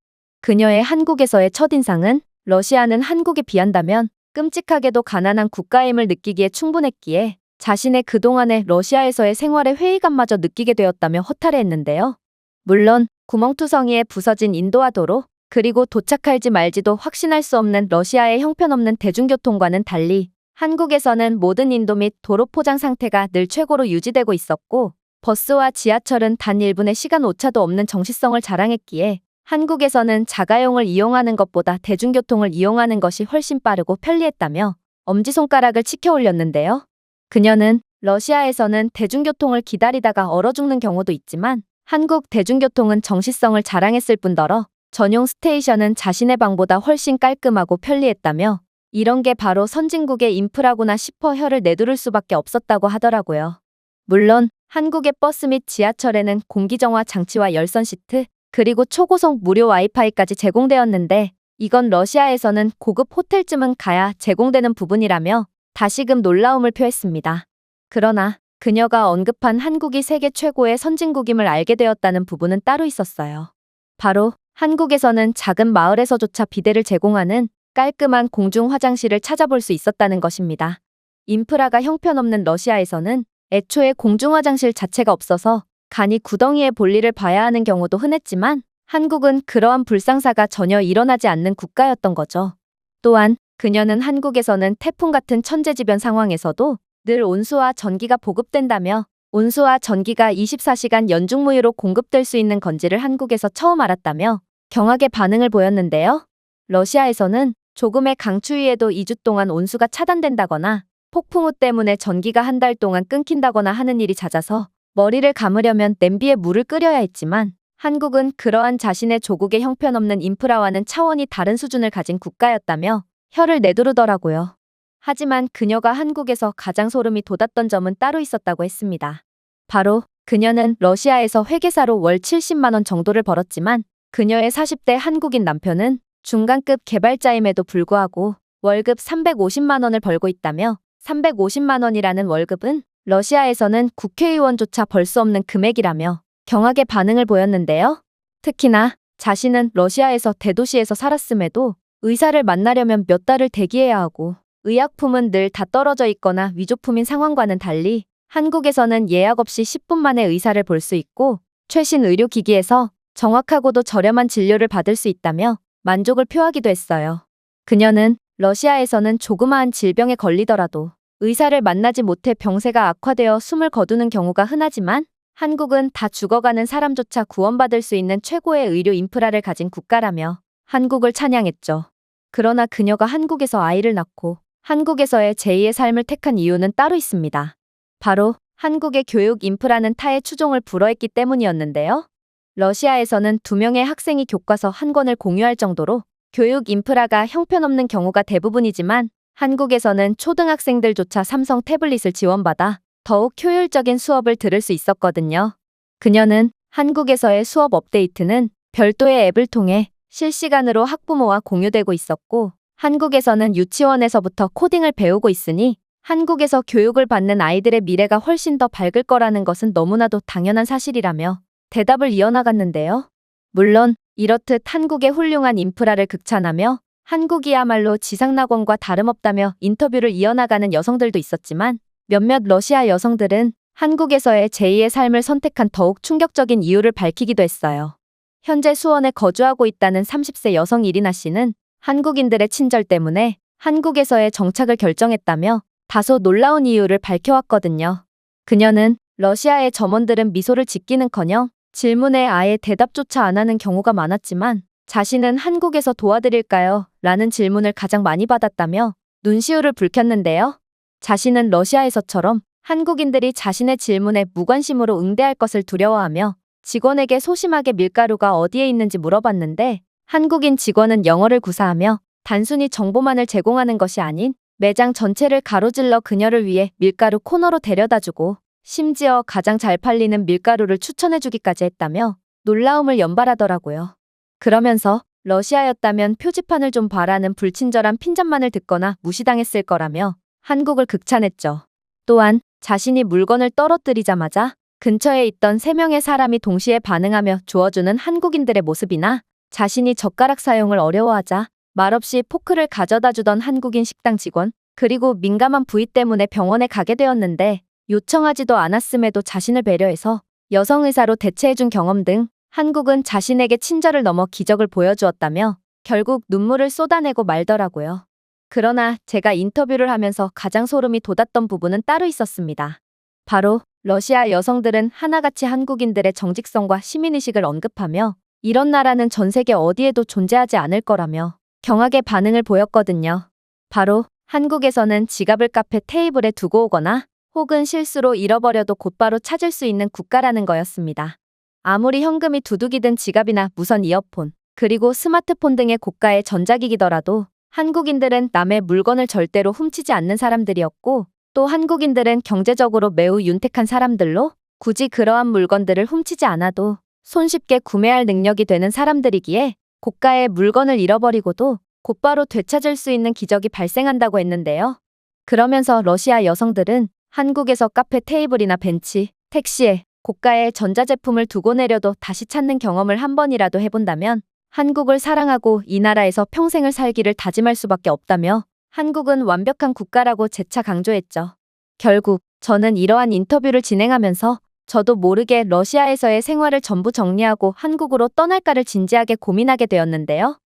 그녀의 한국에서의 첫인상은 러시아는 한국에 비한다면 끔찍하게도 가난한 국가임을 느끼기에 충분했기에 자신의 그동안의 러시아에서의 생활의 회의감마저 느끼게 되었다며 허탈해했는데요. 물론 구멍투성이에 부서진 인도화 도로 그리고 도착할지 말지도 확신할 수 없는 러시아의 형편없는 대중교통과는 달리 한국에서는 모든 인도 및 도로 포장 상태가 늘 최고로 유지되고 있었고 버스와 지하철은 단 1분의 시간 오차도 없는 정시성을 자랑했기에 한국에서는 자가용을 이용하는 것보다 대중교통을 이용하는 것이 훨씬 빠르고 편리했다며 엄지손가락을 치켜 올렸는데요. 그녀는 러시아에서는 대중교통을 기다리다가 얼어 죽는 경우도 있지만 한국 대중교통은 정시성을 자랑했을 뿐더러 전용 스테이션은 자신의 방보다 훨씬 깔끔하고 편리했다며 이런 게 바로 선진국의 인프라구나 싶어 혀를 내두를 수밖에 없었다고 하더라고요. 물론 한국의 버스 및 지하철에는 공기정화 장치와 열선 시트, 그리고 초고속 무료 와이파이까지 제공되었는데 이건 러시아에서는 고급 호텔쯤은 가야 제공되는 부분이라며 다시금 놀라움을 표했습니다. 그러나 그녀가 언급한 한국이 세계 최고의 선진국임을 알게 되었다는 부분은 따로 있었어요. 바로 한국에서는 작은 마을에서조차 비데를 제공하는 깔끔한 공중 화장실을 찾아볼 수 있었다는 것입니다. 인프라가 형편없는 러시아에서는 애초에 공중 화장실 자체가 없어서 간이 구덩이에 볼일을 봐야 하는 경우도 흔했지만 한국은 그러한 불상사가 전혀 일어나지 않는 국가였던 거죠. 또한 그녀는 한국에서는 태풍 같은 천재지변 상황에서도 늘 온수와 전기가 보급된다며 온수와 전기가 24시간 연중무휴로 공급될 수 있는 건지를 한국에서 처음 알았다며 경악의 반응을 보였는데요. 러시아에서는 조금의 강추위에도 2주 동안 온수가 차단된다거나 폭풍 우 때문에 전기가 한 달 동안 끊긴다거나 하는 일이 잦아서 머리를 감으려면 냄비에 물을 끓여야 했지만 한국은 그러한 자신의 조국의 형편없는 인프라와는 차원이 다른 수준을 가진 국가였다며 혀를 내두르더라고요. 하지만 그녀가 한국에서 가장 소름이 돋았던 점은 따로 있었다고 했습니다. 바로 그녀는 러시아에서 회계사로 월 70만 원 정도를 벌었지만 그녀의 40대 한국인 남편은 중간급 개발자임에도 불구하고 월급 350만 원을 벌고 있다며 350만 원이라는 월급은 러시아에서는 국회의원조차 벌 수 없는 금액이라며 경악의 반응을 보였는데요. 특히나 자신은 러시아에서 대도시에서 살았음에도 의사를 만나려면 몇 달을 대기해야 하고 의약품은 늘 다 떨어져 있거나 위조품인 상황과는 달리 한국에서는 예약 없이 10분 만에 의사를 볼 수 있고 최신 의료기기에서 정확하고도 저렴한 진료를 받을 수 있다며 만족을 표하기도 했어요. 그녀는 러시아에서는 조그마한 질병에 걸리더라도 의사를 만나지 못해 병세가 악화되어 숨을 거두는 경우가 흔하지만 한국은 다 죽어가는 사람조차 구원받을 수 있는 최고의 의료 인프라를 가진 국가라며 한국을 찬양했죠. 그러나 그녀가 한국에서 아이를 낳고 한국에서의 제2의 삶을 택한 이유는 따로 있습니다. 바로 한국의 교육 인프라는 타의 추종을 불허했기 때문이었는데요. 러시아에서는 2명의 학생이 교과서 한 권을 공유할 정도로 교육 인프라가 형편없는 경우가 대부분이지만 한국에서는 초등학생들조차 삼성 태블릿을 지원받아 더욱 효율적인 수업을 들을 수 있었거든요. 그녀는 한국에서의 수업 업데이트는 별도의 앱을 통해 실시간으로 학부모와 공유되고 있었고 한국에서는 유치원에서부터 코딩을 배우고 있으니 한국에서 교육을 받는 아이들의 미래가 훨씬 더 밝을 거라는 것은 너무나도 당연한 사실이라며 대답을 이어나갔는데요. 물론 이렇듯 한국의 훌륭한 인프라를 극찬하며 한국이야말로 지상낙원과 다름없다며 인터뷰를 이어나가는 여성들도 있었지만 몇몇 러시아 여성들은 한국에서의 제2의 삶을 선택한 더욱 충격적인 이유를 밝히기도 했어요. 현재 수원에 거주하고 있다는 30세 여성 이리나 씨는 한국인들의 친절 때문에 한국에서의 정착을 결정했다며 다소 놀라운 이유를 밝혀왔거든요. 그녀는 러시아의 점원들은 미소를 짓기는커녕 질문에 아예 대답조차 안 하는 경우가 많았지만 자신은 한국에서 도와드릴까요? 라는 질문을 가장 많이 받았다며 눈시울을 붉혔는데요. 자신은 러시아에서처럼 한국인들이 자신의 질문에 무관심으로 응대할 것을 두려워하며 직원에게 소심하게 밀가루가 어디에 있는지 물어봤는데 한국인 직원은 영어를 구사하며 단순히 정보만을 제공하는 것이 아닌 매장 전체를 가로질러 그녀를 위해 밀가루 코너로 데려다주고 심지어 가장 잘 팔리는 밀가루를 추천해주기까지 했다며 놀라움을 연발하더라고요. 그러면서 러시아였다면 표지판을 좀 봐라는 불친절한 핀잔만을 듣거나 무시당했을 거라며 한국을 극찬했죠. 또한 자신이 물건을 떨어뜨리자마자 근처에 있던 3명의 사람이 동시에 반응하며 주워주는 한국인들의 모습이나 자신이 젓가락 사용을 어려워하자 말없이 포크를 가져다 주던 한국인 식당 직원, 그리고 민감한 부위 때문에 병원에 가게 되었는데 요청하지도 않았음에도 자신을 배려해서 여성 의사로 대체해준 경험 등 한국은 자신에게 친절을 넘어 기적을 보여주었다며 결국 눈물을 쏟아내고 말더라고요. 그러나 제가 인터뷰를 하면서 가장 소름이 돋았던 부분은 따로 있었습니다. 바로 러시아 여성들은 하나같이 한국인들의 정직성과 시민의식을 언급하며 이런 나라는 전 세계 어디에도 존재하지 않을 거라며 경악의 반응을 보였거든요. 바로 한국에서는 지갑을 카페 테이블에 두고 오거나 혹은 실수로 잃어버려도 곧바로 찾을 수 있는 국가라는 거였습니다. 아무리 현금이 두둑이든 지갑이나 무선 이어폰, 그리고 스마트폰 등의 고가의 전자기기더라도 한국인들은 남의 물건을 절대로 훔치지 않는 사람들이었고 또 한국인들은 경제적으로 매우 윤택한 사람들로 굳이 그러한 물건들을 훔치지 않아도 손쉽게 구매할 능력이 되는 사람들이기에 고가의 물건을 잃어버리고도 곧바로 되찾을 수 있는 기적이 발생한다고 했는데요. 그러면서 러시아 여성들은 한국에서 카페 테이블이나 벤치, 택시에 고가의 전자제품을 두고 내려도 다시 찾는 경험을 한 번이라도 해본다면 한국을 사랑하고 이 나라에서 평생을 살기를 다짐할 수밖에 없다며 한국은 완벽한 국가라고 재차 강조했죠. 결국 저는 이러한 인터뷰를 진행하면서 저도 모르게 러시아에서의 생활을 전부 정리하고 한국으로 떠날까를 진지하게 고민하게 되었는데요.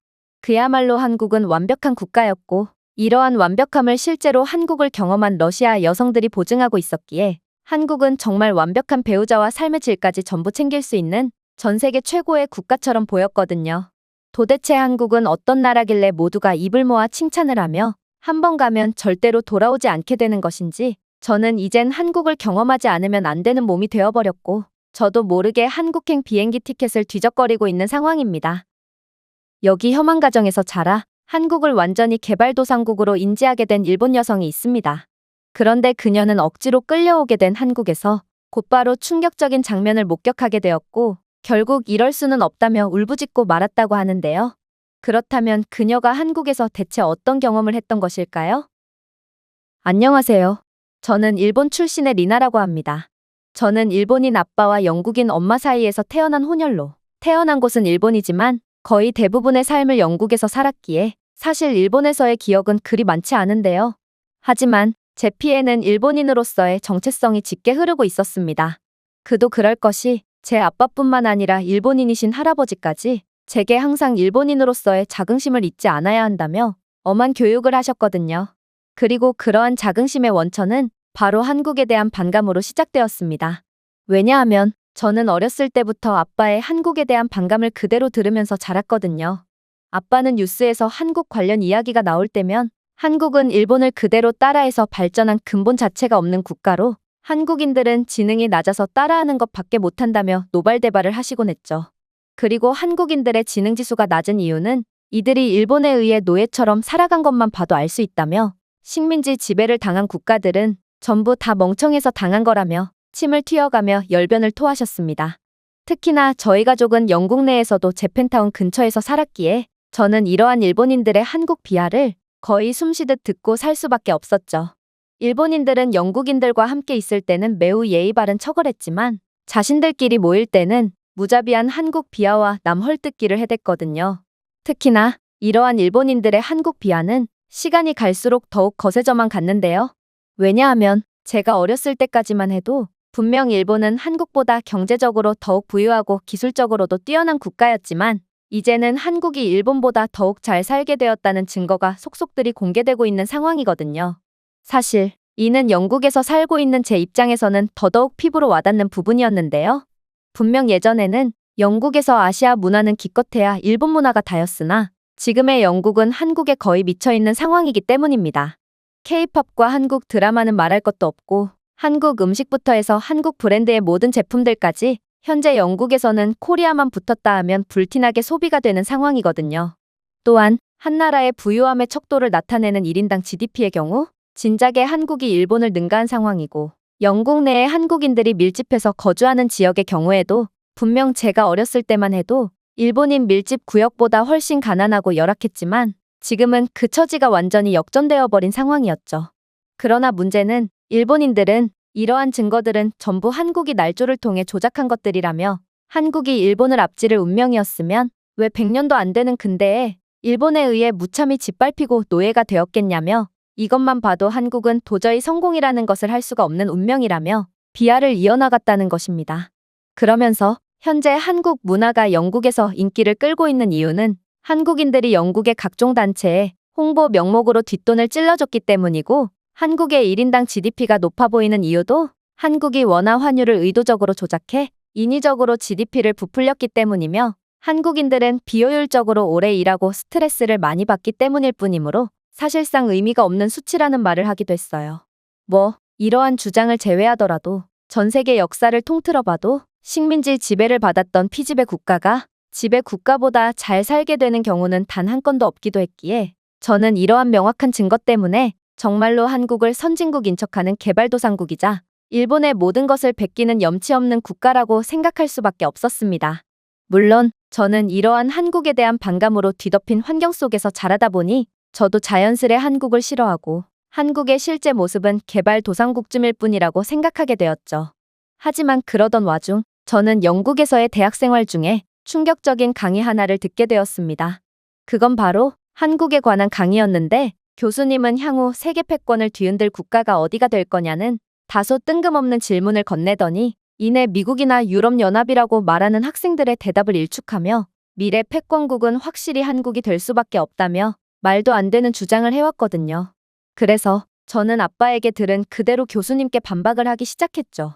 그야말로 한국은 완벽한 국가였고 이러한 완벽함을 실제로 한국을 경험한 러시아 여성들이 보증하고 있었기에 한국은 정말 완벽한 배우자와 삶의 질까지 전부 챙길 수 있는 전 세계 최고의 국가처럼 보였거든요. 도대체 한국은 어떤 나라길래 모두가 입을 모아 칭찬을 하며 한 번 가면 절대로 돌아오지 않게 되는 것인지 저는 이젠 한국을 경험하지 않으면 안 되는 몸이 되어버렸고 저도 모르게 한국행 비행기 티켓을 뒤적거리고 있는 상황입니다. 여기 혐한 가정에서 자라 한국을 완전히 개발도상국으로 인지하게 된 일본 여성이 있습니다. 그런데 그녀는 억지로 끌려오게 된 한국에서 곧바로 충격적인 장면을 목격하게 되었고 결국 이럴 수는 없다며 울부짖고 말았다고 하는데요. 그렇다면 그녀가 한국에서 대체 어떤 경험을 했던 것일까요? 안녕하세요. 저는 일본 출신의 리나라고 합니다. 저는 일본인 아빠와 영국인 엄마 사이에서 태어난 혼혈로 태어난 곳은 일본이지만 거의 대부분의 삶을 영국에서 살았기에 사실 일본에서의 기억은 그리 많지 않은데요. 하지만 제 피에는 일본인으로서의 정체성이 짙게 흐르고 있었습니다. 그도 그럴 것이 제 아빠뿐만 아니라 일본인이신 할아버지까지 제게 항상 일본인으로서의 자긍심을 잊지 않아야 한다며 엄한 교육을 하셨거든요. 그리고 그러한 자긍심의 원천은 바로 한국에 대한 반감으로 시작되었습니다. 왜냐하면 저는 어렸을 때부터 아빠의 한국에 대한 반감을 그대로 들으면서 자랐거든요. 아빠는 뉴스에서 한국 관련 이야기가 나올 때면 한국은 일본을 그대로 따라해서 발전한 근본 자체가 없는 국가로 한국인들은 지능이 낮아서 따라하는 것밖에 못한다며 노발대발을 하시곤 했죠. 그리고 한국인들의 지능지수가 낮은 이유는 이들이 일본에 의해 노예처럼 살아간 것만 봐도 알 수 있다며 식민지 지배를 당한 국가들은 전부 다 멍청해서 당한 거라며 침을 튀어가며 열변을 토하셨습니다. 특히나 저희 가족은 영국 내에서도 재팬타운 근처에서 살았기에 저는 이러한 일본인들의 한국 비하를 거의 숨쉬듯 듣고 살 수밖에 없었죠. 일본인들은 영국인들과 함께 있을 때는 매우 예의 바른 척을 했지만 자신들끼리 모일 때는 무자비한 한국 비하와 남 헐뜯기를 해댔거든요. 특히나 이러한 일본인들의 한국 비하는 시간이 갈수록 더욱 거세져만 갔는데요. 왜냐하면 제가 어렸을 때까지만 해도 분명 일본은 한국보다 경제적으로 더욱 부유하고 기술적으로도 뛰어난 국가였지만 이제는 한국이 일본보다 더욱 잘 살게 되었다는 증거가 속속들이 공개되고 있는 상황이거든요. 사실 이는 영국에서 살고 있는 제 입장에서는 더더욱 피부로 와닿는 부분이었는데요. 분명 예전에는 영국에서 아시아 문화는 기껏해야 일본 문화가 다였으나 지금의 영국은 한국에 거의 미쳐있는 상황이기 때문입니다. K-팝과 한국 드라마는 말할 것도 없고 한국 음식부터 해서 한국 브랜드의 모든 제품들까지 현재 영국에서는 코리아만 붙었다 하면 불티나게 소비가 되는 상황이거든요. 또한 한 나라의 부유함의 척도를 나타내는 1인당 GDP의 경우 진작에 한국이 일본을 능가한 상황이고 영국 내에 한국인들이 밀집해서 거주하는 지역의 경우에도 분명 제가 어렸을 때만 해도 일본인 밀집 구역보다 훨씬 가난하고 열악했지만 지금은 그 처지가 완전히 역전되어 버린 상황이었죠. 그러나 문제는 일본인들은 이러한 증거들은 전부 한국이 날조를 통해 조작한 것들이라며 한국이 일본을 앞지를 운명이었으면 왜 100년도 안 되는 근대에 일본에 의해 무참히 짓밟히고 노예가 되었겠냐며 이것만 봐도 한국은 도저히 성공이라는 것을 할 수가 없는 운명이라며 비하를 이어나갔다는 것입니다. 그러면서 현재 한국 문화가 영국에서 인기를 끌고 있는 이유는 한국인들이 영국의 각종 단체에 홍보 명목으로 뒷돈을 찔러줬기 때문이고 한국의 1인당 GDP가 높아 보이는 이유도 한국이 원화 환율을 의도적으로 조작해 인위적으로 GDP를 부풀렸기 때문이며 한국인들은 비효율적으로 오래 일하고 스트레스를 많이 받기 때문일 뿐이므로 사실상 의미가 없는 수치라는 말을 하기도 했어요. 이러한 주장을 제외하더라도 전 세계 역사를 통틀어봐도 식민지 지배를 받았던 피지배 국가가 지배 국가보다 잘 살게 되는 경우는 단 한 건도 없기도 했기에 저는 이러한 명확한 증거 때문에 정말로 한국을 선진국인 척하는 개발도상국이자 일본의 모든 것을 베끼는 염치 없는 국가라고 생각할 수밖에 없었습니다. 물론 저는 이러한 한국에 대한 반감으로 뒤덮인 환경 속에서 자라다 보니 저도 자연스레 한국을 싫어하고 한국의 실제 모습은 개발도상국쯤일 뿐이라고 생각하게 되었죠. 하지만 그러던 와중 저는 영국에서의 대학 생활 중에 충격적인 강의 하나를 듣게 되었습니다. 그건 바로 한국에 관한 강의였는데 교수님은 향후 세계 패권을 뒤흔들 국가가 어디가 될 거냐는 다소 뜬금없는 질문을 건네더니 이내 미국이나 유럽연합이라고 말하는 학생들의 대답을 일축하며 미래 패권국은 확실히 한국이 될 수밖에 없다며 말도 안 되는 주장을 해왔거든요. 그래서 저는 아빠에게 들은 그대로 교수님께 반박을 하기 시작했죠.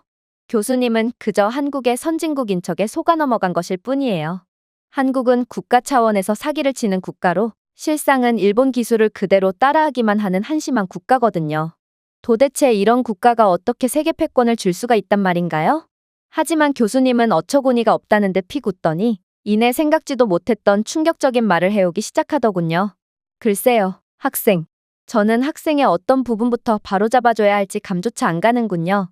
교수님은 그저 한국의 선진국인 척에 속아 넘어간 것일 뿐이에요. 한국은 국가 차원에서 사기를 치는 국가로 실상은 일본 기술을 그대로 따라하기만 하는 한심한 국가거든요. 도대체 이런 국가가 어떻게 세계 패권을 줄 수가 있단 말인가요? 하지만 교수님은 어처구니가 없다는 듯 픽 웃더니 이내 생각지도 못했던 충격적인 말을 해오기 시작하더군요. 글쎄요, 학생. 저는 학생의 어떤 부분부터 바로잡아줘야 할지 감조차 안 가는군요.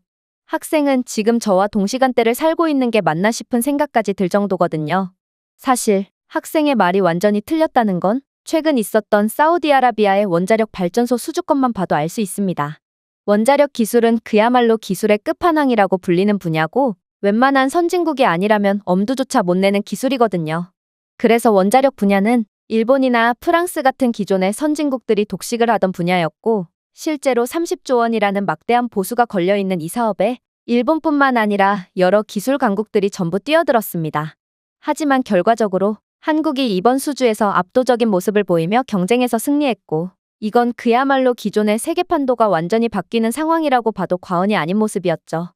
학생은 지금 저와 동시간대를 살고 있는 게 맞나 싶은 생각까지 들 정도거든요. 사실 학생의 말이 완전히 틀렸다는 건 최근 있었던 사우디아라비아의 원자력 발전소 수주건만 봐도 알 수 있습니다. 원자력 기술은 그야말로 기술의 끝판왕이라고 불리는 분야고 웬만한 선진국이 아니라면 엄두조차 못 내는 기술이거든요. 그래서 원자력 분야는 일본이나 프랑스 같은 기존의 선진국들이 독식을 하던 분야였고 실제로 30조 원이라는 막대한 보수가 걸려있는 이 사업에 일본뿐만 아니라 여러 기술 강국들이 전부 뛰어들었습니다. 하지만 결과적으로 한국이 이번 수주에서 압도적인 모습을 보이며 경쟁에서 승리했고 이건 그야말로 기존의 세계 판도가 완전히 바뀌는 상황이라고 봐도 과언이 아닌 모습이었죠.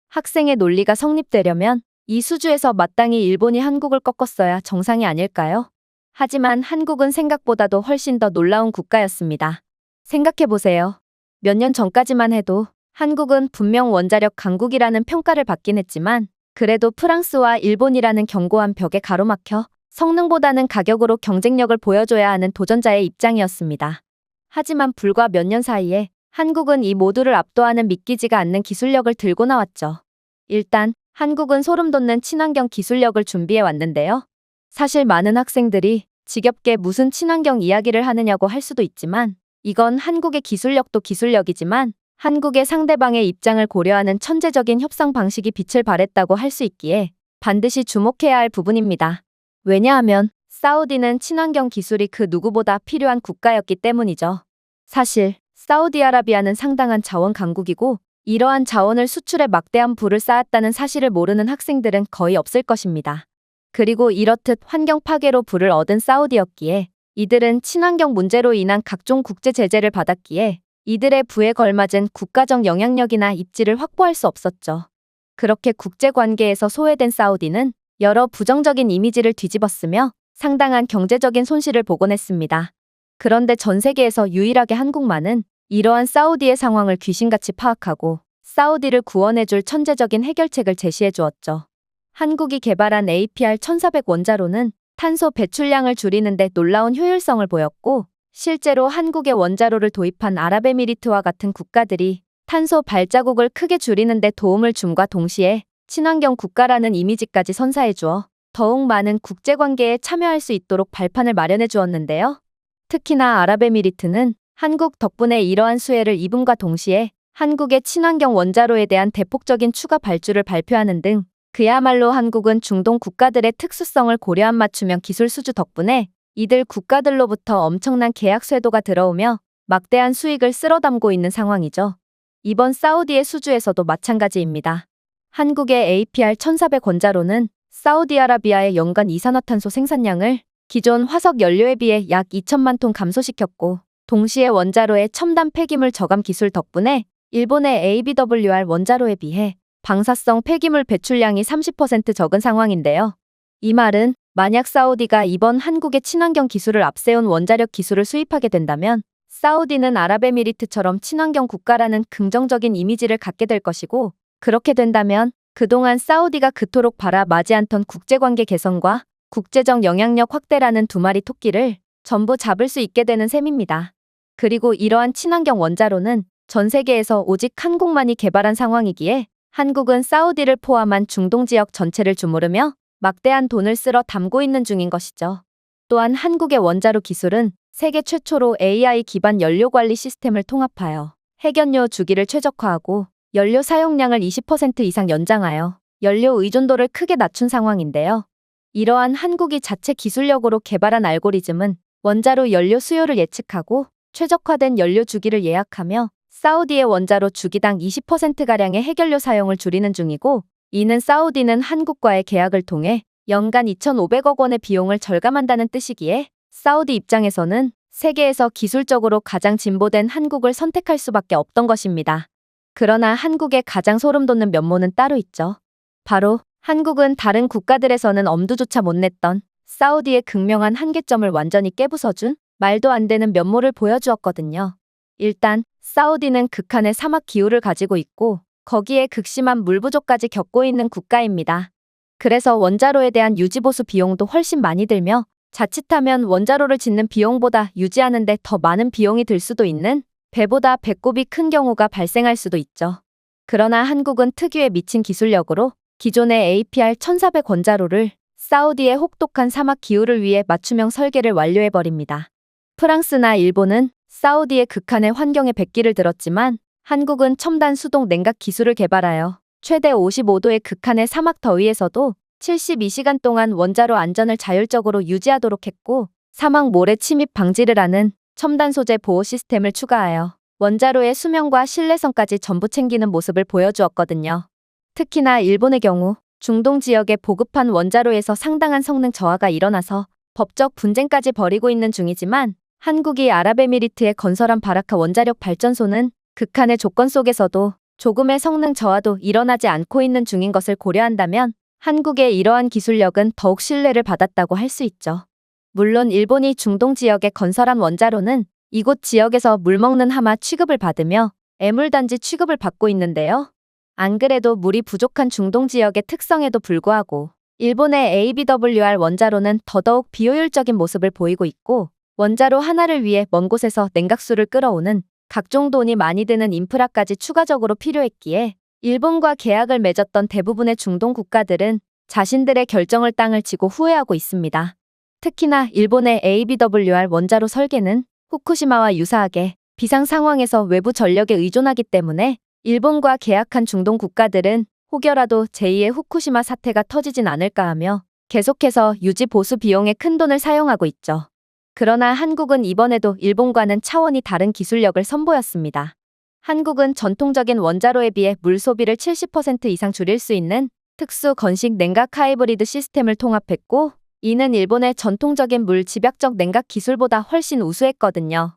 학생의 논리가 성립되려면 이 수주에서 마땅히 일본이 한국을 꺾었어야 정상이 아닐까요? 하지만 한국은 생각보다도 훨씬 더 놀라운 국가였습니다. 생각해보세요. 몇 년 전까지만 해도 한국은 분명 원자력 강국이라는 평가를 받긴 했지만 그래도 프랑스와 일본이라는 견고한 벽에 가로막혀 성능보다는 가격으로 경쟁력을 보여줘야 하는 도전자의 입장이었습니다. 하지만 불과 몇 년 사이에 한국은 이 모두를 압도하는 믿기지가 않는 기술력을 들고 나왔죠. 일단 한국은 소름 돋는 친환경 기술력을 준비해 왔는데요. 사실 많은 학생들이 지겹게 무슨 친환경 이야기를 하느냐고 할 수도 있지만 이건 한국의 기술력도 기술력이지만 한국의 상대방의 입장을 고려하는 천재적인 협상 방식이 빛을 발했다고 할 수 있기에 반드시 주목해야 할 부분입니다. 왜냐하면 사우디는 친환경 기술이 그 누구보다 필요한 국가였기 때문이죠. 사실 사우디아라비아는 상당한 자원 강국이고 이러한 자원을 수출에 막대한 부를 쌓았다는 사실을 모르는 학생들은 거의 없을 것입니다. 그리고 이렇듯 환경 파괴로 부를 얻은 사우디였기에 이들은 친환경 문제로 인한 각종 국제 제재를 받았기에 이들의 부에 걸맞은 국가적 영향력이나 입지를 확보할 수 없었죠. 그렇게 국제 관계에서 소외된 사우디는 여러 부정적인 이미지를 뒤집었으며 상당한 경제적인 손실을 보곤 했습니다. 그런데 전 세계에서 유일하게 한국만은 이러한 사우디의 상황을 귀신같이 파악하고 사우디를 구원해줄 천재적인 해결책을 제시해 주었죠. 한국이 개발한 APR-1400 원자로는 탄소 배출량을 줄이는 데 놀라운 효율성을 보였고 실제로 한국의 원자로를 도입한 아랍에미리트와 같은 국가들이 탄소 발자국을 크게 줄이는 데 도움을 줌과 동시에 친환경 국가라는 이미지까지 선사해 주어 더욱 많은 국제관계에 참여할 수 있도록 발판을 마련해 주었는데요. 특히나 아랍에미리트는 한국 덕분에 이러한 수혜를 입음과 동시에 한국의 친환경 원자로에 대한 대폭적인 추가 발주를 발표하는 등 그야말로 한국은 중동 국가들의 특수성을 고려한 맞춤형 기술 수주 덕분에 이들 국가들로부터 엄청난 계약 쇄도가 들어오며 막대한 수익을 쓸어담고 있는 상황이죠. 이번 사우디의 수주에서도 마찬가지입니다. 한국의 APR-1400 원자로는 사우디아라비아의 연간 이산화탄소 생산량을 기존 화석 연료에 비해 약 2천만 톤 감소시켰고 동시에 원자로의 첨단 폐기물 저감 기술 덕분에 일본의 ABWR 원자로에 비해 방사성 폐기물 배출량이 30% 적은 상황인데요. 이 말은 만약 사우디가 이번 한국의 친환경 기술을 앞세운 원자력 기술을 수입하게 된다면 사우디는 아랍에미리트처럼 친환경 국가라는 긍정적인 이미지를 갖게 될 것이고 그렇게 된다면 그동안 사우디가 그토록 바라마지 않던 국제관계 개선과 국제적 영향력 확대라는 두 마리 토끼를 전부 잡을 수 있게 되는 셈입니다. 그리고 이러한 친환경 원자로는 전 세계에서 오직 한국만이 개발한 상황이기에 한국은 사우디를 포함한 중동 지역 전체를 주무르며 막대한 돈을 쓸어 담고 있는 중인 것이죠. 또한 한국의 원자로 기술은 세계 최초로 AI 기반 연료 관리 시스템을 통합하여 핵연료 주기를 최적화하고 연료 사용량을 20% 이상 연장하여 연료 의존도를 크게 낮춘 상황인데요. 이러한 한국이 자체 기술력으로 개발한 알고리즘은 원자로 연료 수요를 예측하고 최적화된 연료 주기를 예약하며 사우디의 원자로 주기당 20%가량의 핵연료 사용을 줄이는 중이고 이는 사우디는 한국과의 계약을 통해 연간 2,500억 원의 비용을 절감한다는 뜻이기에 사우디 입장에서는 세계에서 기술적으로 가장 진보된 한국을 선택할 수밖에 없던 것입니다. 그러나 한국의 가장 소름돋는 면모는 따로 있죠. 바로 한국은 다른 국가들에서는 엄두조차 못 냈던 사우디의 극명한 한계점을 완전히 깨부숴준 말도 안 되는 면모를 보여주었거든요. 일단 사우디는 극한의 사막 기후를 가지고 있고 거기에 극심한 물 부족까지 겪고 있는 국가입니다. 그래서 원자로에 대한 유지보수 비용도 훨씬 많이 들며 자칫하면 원자로를 짓는 비용보다 유지하는 데 더 많은 비용이 들 수도 있는 배보다 배꼽이 큰 경우가 발생할 수도 있죠. 그러나 한국은 특유의 미친 기술력으로 기존의 APR-1400 원자로를 사우디의 혹독한 사막 기후를 위해 맞춤형 설계를 완료해버립니다. 프랑스나 일본은 사우디의 극한의 환경에 백기를 들었지만 한국은 첨단 수동 냉각 기술을 개발하여 최대 55도의 극한의 사막 더위에서도 72시간 동안 원자로 안전을 자율적으로 유지하도록 했고, 사막 모래 침입 방지를 하는 첨단 소재 보호 시스템을 추가하여 원자로의 수명과 신뢰성까지 전부 챙기는 모습을 보여주었거든요. 특히나 일본의 경우 중동 지역의 보급한 원자로에서 상당한 성능 저하가 일어나서 법적 분쟁까지 벌이고 있는 중이지만, 한국이 아랍에미리트에 건설한 바라카 원자력 발전소는 극한의 조건 속에서도 조금의 성능 저하도 일어나지 않고 있는 중인 것을 고려한다면 한국의 이러한 기술력은 더욱 신뢰를 받았다고 할 수 있죠. 물론 일본이 중동 지역에 건설한 원자로는 이곳 지역에서 물먹는 하마 취급을 받으며 애물단지 취급을 받고 있는데요. 안 그래도 물이 부족한 중동 지역의 특성에도 불구하고 일본의 ABWR 원자로는 더더욱 비효율적인 모습을 보이고 있고, 원자로 하나를 위해 먼 곳에서 냉각수를 끌어오는 각종 돈이 많이 드는 인프라까지 추가적으로 필요했기에 일본과 계약을 맺었던 대부분의 중동 국가들은 자신들의 결정을 땅을 치고 후회하고 있습니다. 특히나 일본의 ABWR 원자로 설계는 후쿠시마와 유사하게 비상 상황에서 외부 전력에 의존하기 때문에 일본과 계약한 중동 국가들은 혹여라도 제2의 후쿠시마 사태가 터지진 않을까 하며 계속해서 유지 보수 비용에 큰 돈을 사용하고 있죠. 그러나 한국은 이번에도 일본과는 차원이 다른 기술력을 선보였습니다. 한국은 전통적인 원자로에 비해 물 소비를 70% 이상 줄일 수 있는 특수 건식 냉각 하이브리드 시스템을 통합했고, 이는 일본의 전통적인 물 집약적 냉각 기술보다 훨씬 우수했거든요.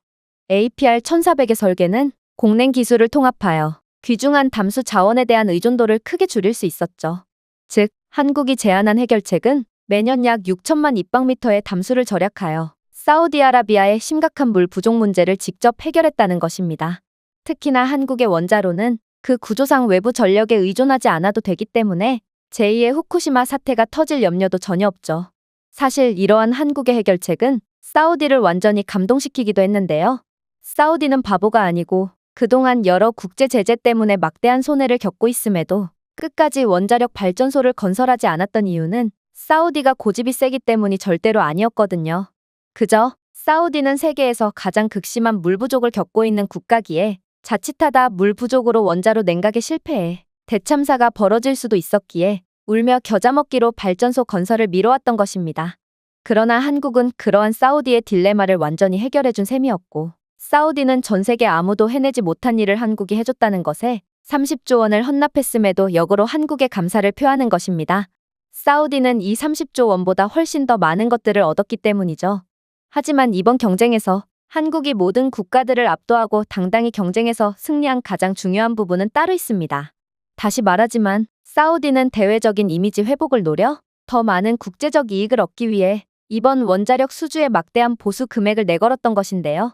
APR-1400의 설계는 공냉 기술을 통합하여 귀중한 담수 자원에 대한 의존도를 크게 줄일 수 있었죠. 즉, 한국이 제안한 해결책은 매년 약 6천만 입방미터의 담수를 절약하여 사우디아라비아의 심각한 물 부족 문제를 직접 해결했다는 것입니다. 특히나 한국의 원자로는 그 구조상 외부 전력에 의존하지 않아도 되기 때문에 제2의 후쿠시마 사태가 터질 염려도 전혀 없죠. 사실 이러한 한국의 해결책은 사우디를 완전히 감동시키기도 했는데요. 사우디는 바보가 아니고 그동안 여러 국제 제재 때문에 막대한 손해를 겪고 있음에도 끝까지 원자력 발전소를 건설하지 않았던 이유는 사우디가 고집이 세기 때문이 절대로 아니었거든요. 그저 사우디는 세계에서 가장 극심한 물 부족을 겪고 있는 국가기에 자칫하다 물 부족으로 원자로 냉각에 실패해 대참사가 벌어질 수도 있었기에 울며 겨자 먹기로 발전소 건설을 미뤄왔던 것입니다. 그러나 한국은 그러한 사우디의 딜레마를 완전히 해결해준 셈이었고, 사우디는 전 세계 아무도 해내지 못한 일을 한국이 해줬다는 것에 30조 원을 헌납했음에도 역으로 한국에 감사를 표하는 것입니다. 사우디는 이 30조 원보다 훨씬 더 많은 것들을 얻었기 때문이죠. 하지만 이번 경쟁에서 한국이 모든 국가들을 압도하고 당당히 경쟁에서 승리한 가장 중요한 부분은 따로 있습니다. 다시 말하지만 사우디는 대외적인 이미지 회복을 노려 더 많은 국제적 이익을 얻기 위해 이번 원자력 수주에 막대한 보수 금액을 내걸었던 것인데요.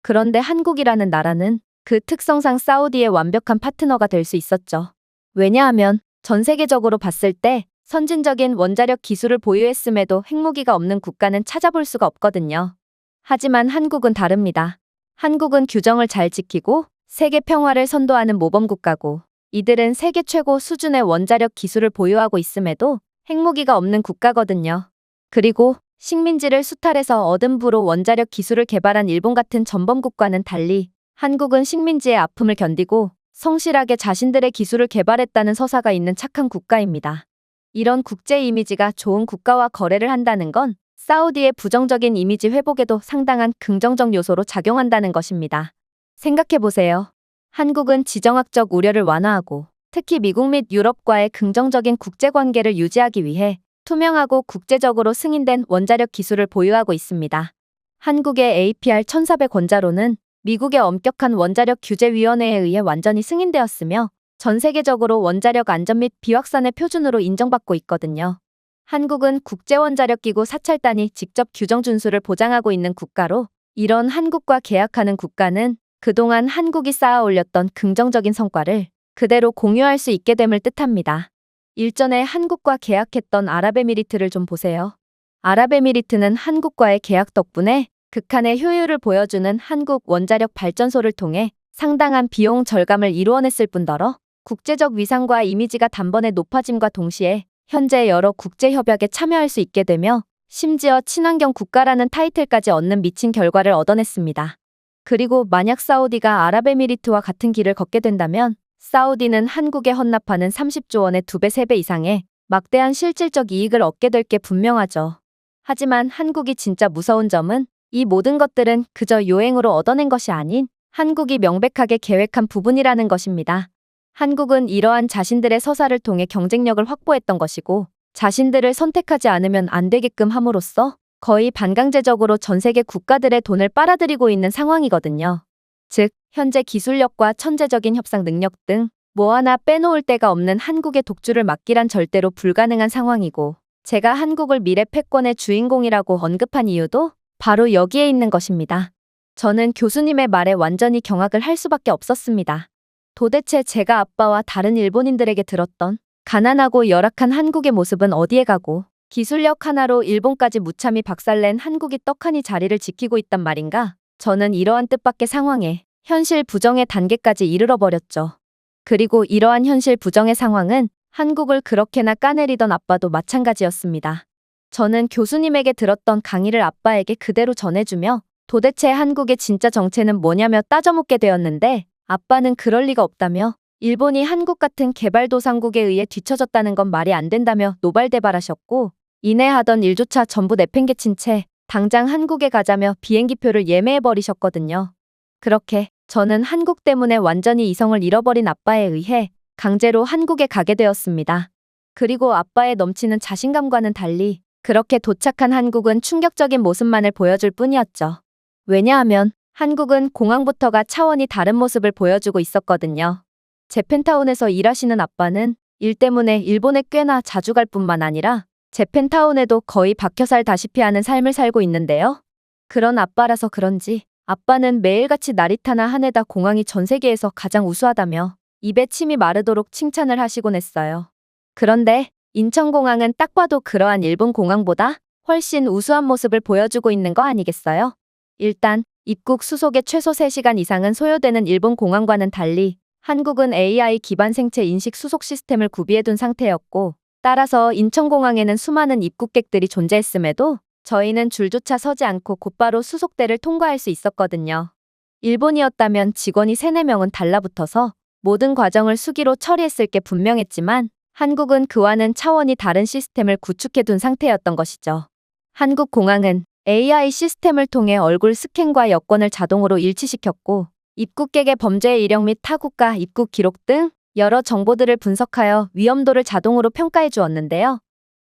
그런데 한국이라는 나라는 그 특성상 사우디의 완벽한 파트너가 될 수 있었죠. 왜냐하면 전 세계적으로 봤을 때 선진적인 원자력 기술을 보유했음에도 핵무기가 없는 국가는 찾아볼 수가 없거든요. 하지만 한국은 다릅니다. 한국은 규정을 잘 지키고 세계 평화를 선도하는 모범국가고, 이들은 세계 최고 수준의 원자력 기술을 보유하고 있음에도 핵무기가 없는 국가거든요. 그리고 식민지를 수탈해서 얻은 부로 원자력 기술을 개발한 일본 같은 전범국과는 달리 한국은 식민지의 아픔을 견디고 성실하게 자신들의 기술을 개발했다는 서사가 있는 착한 국가입니다. 이런 국제 이미지가 좋은 국가와 거래를 한다는 건 사우디의 부정적인 이미지 회복에도 상당한 긍정적 요소로 작용한다는 것입니다. 생각해보세요. 한국은 지정학적 우려를 완화하고 특히 미국 및 유럽과의 긍정적인 국제관계를 유지하기 위해 투명하고 국제적으로 승인된 원자력 기술을 보유하고 있습니다. 한국의 APR-1400 원자로는 미국의 엄격한 원자력 규제위원회에 의해 완전히 승인되었으며 전 세계적으로 원자력 안전 및 비확산의 표준으로 인정받고 있거든요. 한국은 국제원자력기구 사찰단이 직접 규정 준수를 보장하고 있는 국가로, 이런 한국과 계약하는 국가는 그동안 한국이 쌓아 올렸던 긍정적인 성과를 그대로 공유할 수 있게 됨을 뜻합니다. 일전에 한국과 계약했던 아랍에미리트를 좀 보세요. 아랍에미리트는 한국과의 계약 덕분에 극한의 효율을 보여주는 한국 원자력 발전소를 통해 상당한 비용 절감을 이루어냈을 뿐더러 국제적 위상과 이미지가 단번에 높아짐과 동시에 현재 여러 국제 협약에 참여할 수 있게 되며 심지어 친환경 국가라는 타이틀까지 얻는 미친 결과를 얻어냈습니다. 그리고 만약 사우디가 아랍에미리트와 같은 길을 걷게 된다면 사우디는 한국에 헌납하는 30조 원의 2배, 3배 이상의 막대한 실질적 이익을 얻게 될 게 분명하죠. 하지만 한국이 진짜 무서운 점은 이 모든 것들은 그저 요행으로 얻어낸 것이 아닌 한국이 명백하게 계획한 부분이라는 것입니다. 한국은 이러한 자신들의 서사를 통해 경쟁력을 확보했던 것이고 자신들을 선택하지 않으면 안 되게끔 함으로써 거의 반강제적으로 전 세계 국가들의 돈을 빨아들이고 있는 상황이거든요. 즉, 현재 기술력과 천재적인 협상 능력 등 뭐 하나 빼놓을 데가 없는 한국의 독주를 막기란 절대로 불가능한 상황이고 제가 한국을 미래 패권의 주인공이라고 언급한 이유도 바로 여기에 있는 것입니다. 저는 교수님의 말에 완전히 경악을 할 수밖에 없었습니다. 도대체 제가 아빠와 다른 일본인들에게 들었던 가난하고 열악한 한국의 모습은 어디에 가고 기술력 하나로 일본까지 무참히 박살낸 한국이 떡하니 자리를 지키고 있단 말인가? 저는 이러한 뜻밖의 상황에 현실 부정의 단계까지 이르러 버렸죠. 그리고 이러한 현실 부정의 상황은 한국을 그렇게나 까내리던 아빠도 마찬가지였습니다. 저는 교수님에게 들었던 강의를 아빠에게 그대로 전해주며 도대체 한국의 진짜 정체는 뭐냐며 따져묻게 되었는데 아빠는 그럴 리가 없다며 일본이 한국 같은 개발도상국에 의해 뒤처졌다는 건 말이 안 된다며 노발대발하셨고 이내 하던 일조차 전부 내팽개친 채 당장 한국에 가자며 비행기표를 예매해버리셨거든요. 그렇게 저는 한국 때문에 완전히 이성을 잃어버린 아빠에 의해 강제로 한국에 가게 되었습니다. 그리고 아빠의 넘치는 자신감과는 달리 그렇게 도착한 한국은 충격적인 모습만을 보여줄 뿐이었죠. 왜냐하면 한국은 공항부터가 차원이 다른 모습을 보여주고 있었거든요. 재팬타운에서 일하시는 아빠는 일 때문에 일본에 꽤나 자주 갈 뿐만 아니라 재팬타운에도 거의 박혀 살다시피 하는 삶을 살고 있는데요. 그런 아빠라서 그런지 아빠는 매일같이 나리타나 하네다 공항이 전 세계에서 가장 우수하다며 입에 침이 마르도록 칭찬을 하시곤 했어요. 그런데 인천공항은 딱 봐도 그러한 일본 공항보다 훨씬 우수한 모습을 보여주고 있는 거 아니겠어요? 일단 입국 수속에 최소 3시간 이상은 소요되는 일본 공항과는 달리 한국은 AI 기반 생체 인식 수속 시스템을 구비해둔 상태였고 따라서 인천공항에는 수많은 입국객들이 존재했음에도 저희는 줄조차 서지 않고 곧바로 수속대를 통과할 수 있었거든요. 일본이었다면 직원이 3, 4명은 달라붙어서 모든 과정을 수기로 처리했을 게 분명했지만 한국은 그와는 차원이 다른 시스템을 구축해둔 상태였던 것이죠. 한국 공항은 AI 시스템을 통해 얼굴 스캔과 여권을 자동으로 일치시켰고 입국객의 범죄 이력 및 타국가 입국 기록 등 여러 정보들을 분석하여 위험도를 자동으로 평가해 주었는데요.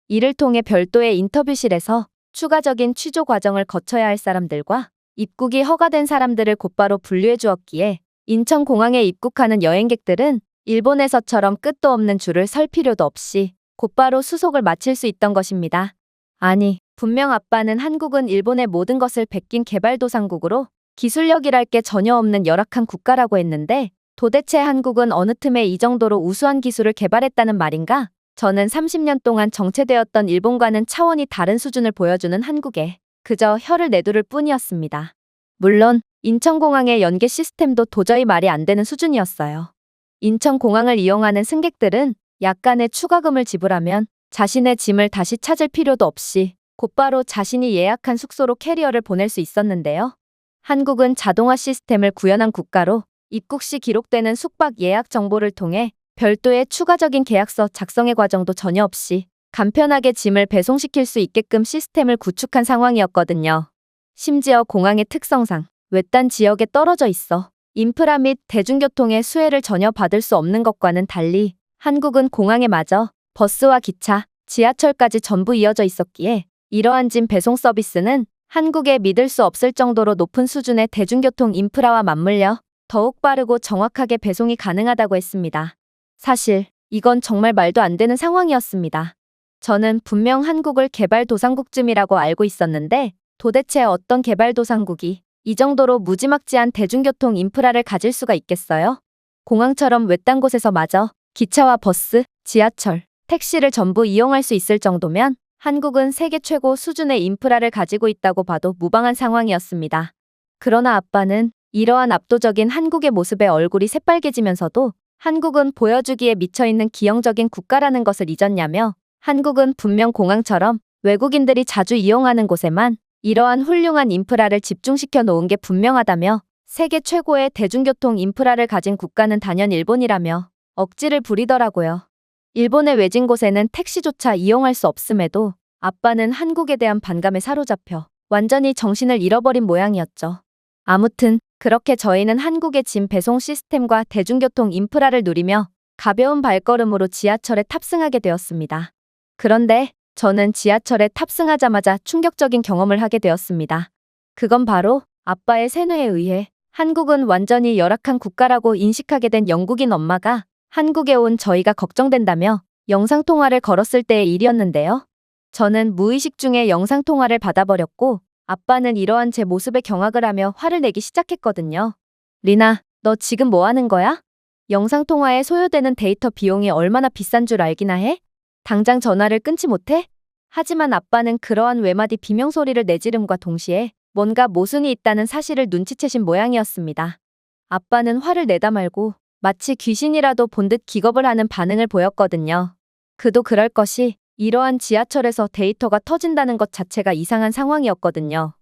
이를 통해 별도의 인터뷰실에서 추가적인 취조 과정을 거쳐야 할 사람들과 입국이 허가된 사람들을 곧바로 분류해 주었기에 인천공항에 입국하는 여행객들은 일본에서처럼 끝도 없는 줄을 설 필요도 없이 곧바로 수속을 마칠 수 있던 것입니다. 아니, 분명 아빠는 한국은 일본의 모든 것을 베낀 개발도상국으로 기술력이랄 게 전혀 없는 열악한 국가라고 했는데 도대체 한국은 어느 틈에 이 정도로 우수한 기술을 개발했다는 말인가? 저는 30년 동안 정체되었던 일본과는 차원이 다른 수준을 보여주는 한국에 그저 혀를 내두를 뿐이었습니다. 물론 인천공항의 연계 시스템도 도저히 말이 안 되는 수준이었어요. 인천공항을 이용하는 승객들은 약간의 추가금을 지불하면 자신의 짐을 다시 찾을 필요도 없이 곧바로 자신이 예약한 숙소로 캐리어를 보낼 수 있었는데요. 한국은 자동화 시스템을 구현한 국가로 입국 시 기록되는 숙박 예약 정보를 통해 별도의 추가적인 계약서 작성의 과정도 전혀 없이 간편하게 짐을 배송시킬 수 있게끔 시스템을 구축한 상황이었거든요. 심지어 공항의 특성상 외딴 지역에 떨어져 있어 인프라 및 대중교통의 수혜를 전혀 받을 수 없는 것과는 달리 한국은 공항에 마저 버스와 기차, 지하철까지 전부 이어져 있었기에 이러한 짐 배송 서비스는 한국에 믿을 수 없을 정도로 높은 수준의 대중교통 인프라와 맞물려 더욱 빠르고 정확하게 배송이 가능하다고 했습니다. 사실 이건 정말 말도 안 되는 상황이었습니다. 저는 분명 한국을 개발도상국쯤이라고 알고 있었는데 도대체 어떤 개발도상국이 이 정도로 무지막지한 대중교통 인프라를 가질 수가 있겠어요? 공항처럼 외딴 곳에서 마저 기차와 버스, 지하철, 택시를 전부 이용할 수 있을 정도면 한국은 세계 최고 수준의 인프라를 가지고 있다고 봐도 무방한 상황이었습니다. 그러나 아빠는 이러한 압도적인 한국의 모습에 얼굴이 새빨개지면서도 한국은 보여주기에 미쳐있는 기형적인 국가라는 것을 잊었냐며 한국은 분명 공항처럼 외국인들이 자주 이용하는 곳에만 이러한 훌륭한 인프라를 집중시켜 놓은 게 분명하다며 세계 최고의 대중교통 인프라를 가진 국가는 단연 일본이라며 억지를 부리더라고요. 일본의 외진 곳에는 택시조차 이용할 수 없음에도 아빠는 한국에 대한 반감에 사로잡혀 완전히 정신을 잃어버린 모양이었죠. 아무튼 그렇게 저희는 한국의 짐 배송 시스템과 대중교통 인프라를 누리며 가벼운 발걸음으로 지하철에 탑승하게 되었습니다. 그런데 저는 지하철에 탑승하자마자 충격적인 경험을 하게 되었습니다. 그건 바로 아빠의 세뇌에 의해 한국은 완전히 열악한 국가라고 인식하게 된 영국인 엄마가 한국에 온 저희가 걱정된다며 영상통화를 걸었을 때의 일이었는데요. 저는 무의식 중에 영상통화를 받아버렸고 아빠는 이러한 제 모습에 경악을 하며 화를 내기 시작했거든요. 리나, 너 지금 뭐 하는 거야? 영상통화에 소요되는 데이터 비용이 얼마나 비싼 줄 알기나 해? 당장 전화를 끊지 못해? 하지만 아빠는 그러한 외마디 비명소리를 내지름과 동시에 뭔가 모순이 있다는 사실을 눈치채신 모양이었습니다. 아빠는 화를 내다 말고 마치 귀신이라도 본 듯 기겁을 하는 반응을 보였거든요. 그도 그럴 것이 이러한 지하철에서 데이터가 터진다는 것 자체가 이상한 상황이었거든요.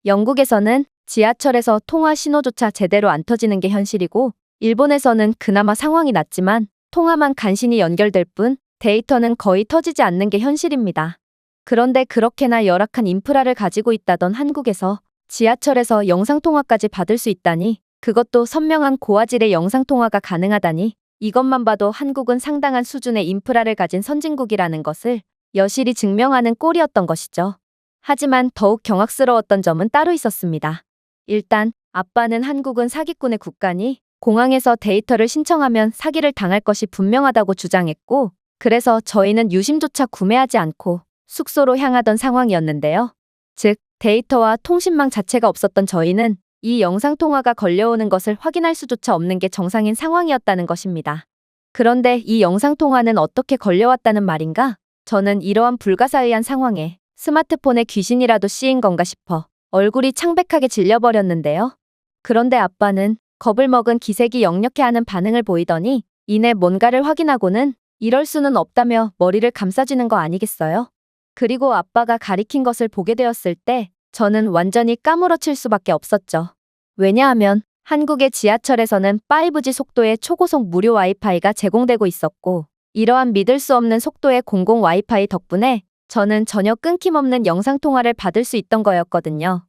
영국에서는 지하철에서 통화 신호조차 제대로 안 터지는 게 현실이고 일본에서는 그나마 상황이 낫지만 통화만 간신히 연결될 뿐 데이터는 거의 터지지 않는 게 현실입니다. 그런데 그렇게나 열악한 인프라를 가지고 있다던 한국에서 지하철에서 영상통화까지 받을 수 있다니, 그것도 선명한 고화질의 영상통화가 가능하다니, 이것만 봐도 한국은 상당한 수준의 인프라를 가진 선진국이라는 것을 여실히 증명하는 꼴이었던 것이죠. 하지만 더욱 경악스러웠던 점은 따로 있었습니다. 일단 아빠는 한국은 사기꾼의 국가니 공항에서 데이터를 신청하면 사기를 당할 것이 분명하다고 주장했고, 그래서 저희는 유심조차 구매하지 않고 숙소로 향하던 상황이었는데요. 즉, 데이터와 통신망 자체가 없었던 저희는 이 영상통화가 걸려오는 것을 확인할 수조차 없는 게 정상인 상황이었다는 것입니다. 그런데 이 영상통화는 어떻게 걸려왔다는 말인가? 저는 이러한 불가사의한 상황에 스마트폰에 귀신이라도 씌인 건가 싶어 얼굴이 창백하게 질려버렸는데요. 그런데 아빠는 겁을 먹은 기색이 역력해하는 반응을 보이더니 이내 뭔가를 확인하고는 이럴 수는 없다며 머리를 감싸주는 거 아니겠어요? 그리고 아빠가 가리킨 것을 보게 되었을 때 저는 완전히 까무러칠 수밖에 없었죠. 왜냐하면 한국의 지하철에서는 5G 속도의 초고속 무료 와이파이가 제공되고 있었고, 이러한 믿을 수 없는 속도의 공공 와이파이 덕분에 저는 전혀 끊김없는 영상통화를 받을 수 있던 거였거든요.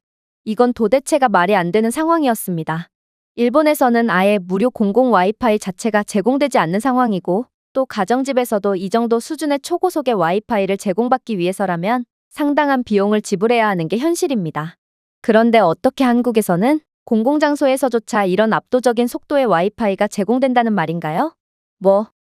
이건 도대체가 말이 안 되는 상황이었습니다. 일본에서는 아예 무료 공공 와이파이 자체가 제공되지 않는 상황이고, 또 가정집에서도 이 정도 수준의 초고속의 와이파이를 제공받기 위해서라면 상당한 비용을 지불해야 하는 게 현실입니다. 그런데 어떻게 한국에서는 공공장소에서조차 이런 압도적인 속도의 와이파이가 제공된다는 말인가요?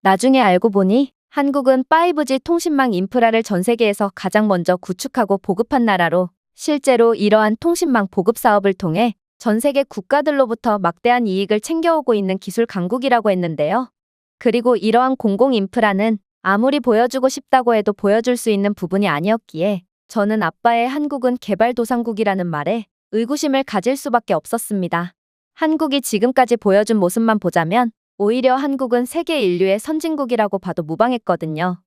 나중에 알고 보니 한국은 5G 통신망 인프라를 전 세계에서 가장 먼저 구축하고 보급한 나라로, 실제로 이러한 통신망 보급 사업을 통해 전 세계 국가들로부터 막대한 이익을 챙겨오고 있는 기술 강국이라고 했는데요. 그리고 이러한 공공 인프라는 아무리 보여주고 싶다고 해도 보여줄 수 있는 부분이 아니었기에 저는 아빠의 한국은 개발도상국이라는 말에 의구심을 가질 수밖에 없었습니다. 한국이 지금까지 보여준 모습만 보자면 오히려 한국은 세계 인류의 선진국이라고 봐도 무방했거든요.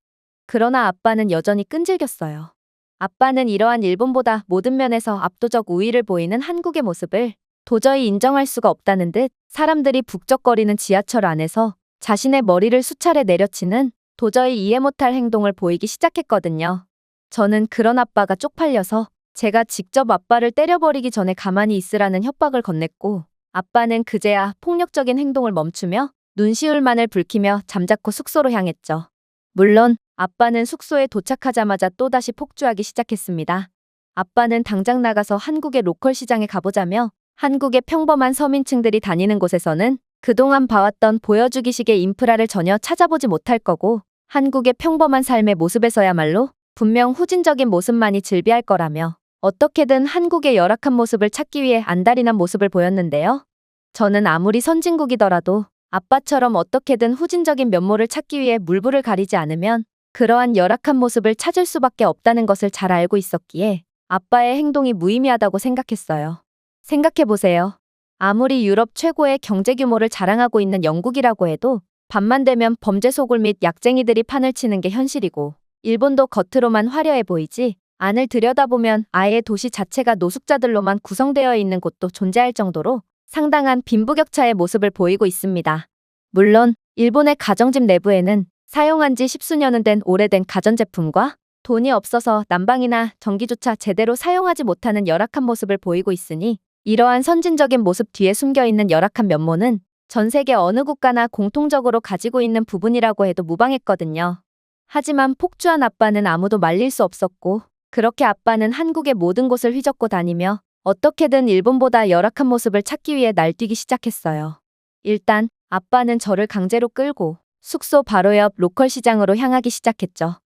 그러나 아빠는 여전히 끈질겼어요. 아빠는 이러한 일본보다 모든 면에서 압도적 우위를 보이는 한국의 모습을 도저히 인정할 수가 없다는 듯 사람들이 북적거리는 지하철 안에서 자신의 머리를 수차례 내려치는 도저히 이해 못할 행동을 보이기 시작했거든요. 저는 그런 아빠가 쪽팔려서 제가 직접 아빠를 때려버리기 전에 가만히 있으라는 협박을 건넸고, 아빠는 그제야 폭력적인 행동을 멈추며 눈시울만을 붉히며 잠자코 숙소로 향했죠. 물론 아빠는 숙소에 도착하자마자 또다시 폭주하기 시작했습니다. 아빠는 당장 나가서 한국의 로컬 시장에 가보자며 한국의 평범한 서민층들이 다니는 곳에서는 그동안 봐왔던 보여주기식의 인프라를 전혀 찾아보지 못할 거고, 한국의 평범한 삶의 모습에서야말로 분명 후진적인 모습만이 즐비할 거라며 어떻게든 한국의 열악한 모습을 찾기 위해 안달이 난 모습을 보였는데요. 저는 아무리 선진국이더라도 아빠처럼 어떻게든 후진적인 면모를 찾기 위해 물불을 가리지 않으면 그러한 열악한 모습을 찾을 수밖에 없다는 것을 잘 알고 있었기에 아빠의 행동이 무의미하다고 생각했어요. 생각해보세요. 아무리 유럽 최고의 경제 규모를 자랑하고 있는 영국이라고 해도 밤만 되면 범죄 소굴 및 약쟁이들이 판을 치는 게 현실이고, 일본도 겉으로만 화려해 보이지 안을 들여다보면 아예 도시 자체가 노숙자들로만 구성되어 있는 곳도 존재할 정도로 상당한 빈부격차의 모습을 보이고 있습니다. 물론 일본의 가정집 내부에는 사용한 지 십수년은 된 오래된 가전제품과 돈이 없어서 난방이나 전기조차 제대로 사용하지 못하는 열악한 모습을 보이고 있으니, 이러한 선진적인 모습 뒤에 숨겨있는 열악한 면모는 전 세계 어느 국가나 공통적으로 가지고 있는 부분이라고 해도 무방했거든요. 하지만 폭주한 아빠는 아무도 말릴 수 없었고, 그렇게 아빠는 한국의 모든 곳을 휘젓고 다니며 어떻게든 일본보다 열악한 모습을 찾기 위해 날뛰기 시작했어요. 일단 아빠는 저를 강제로 끌고 숙소 바로 옆 로컬 시장으로 향하기 시작했죠.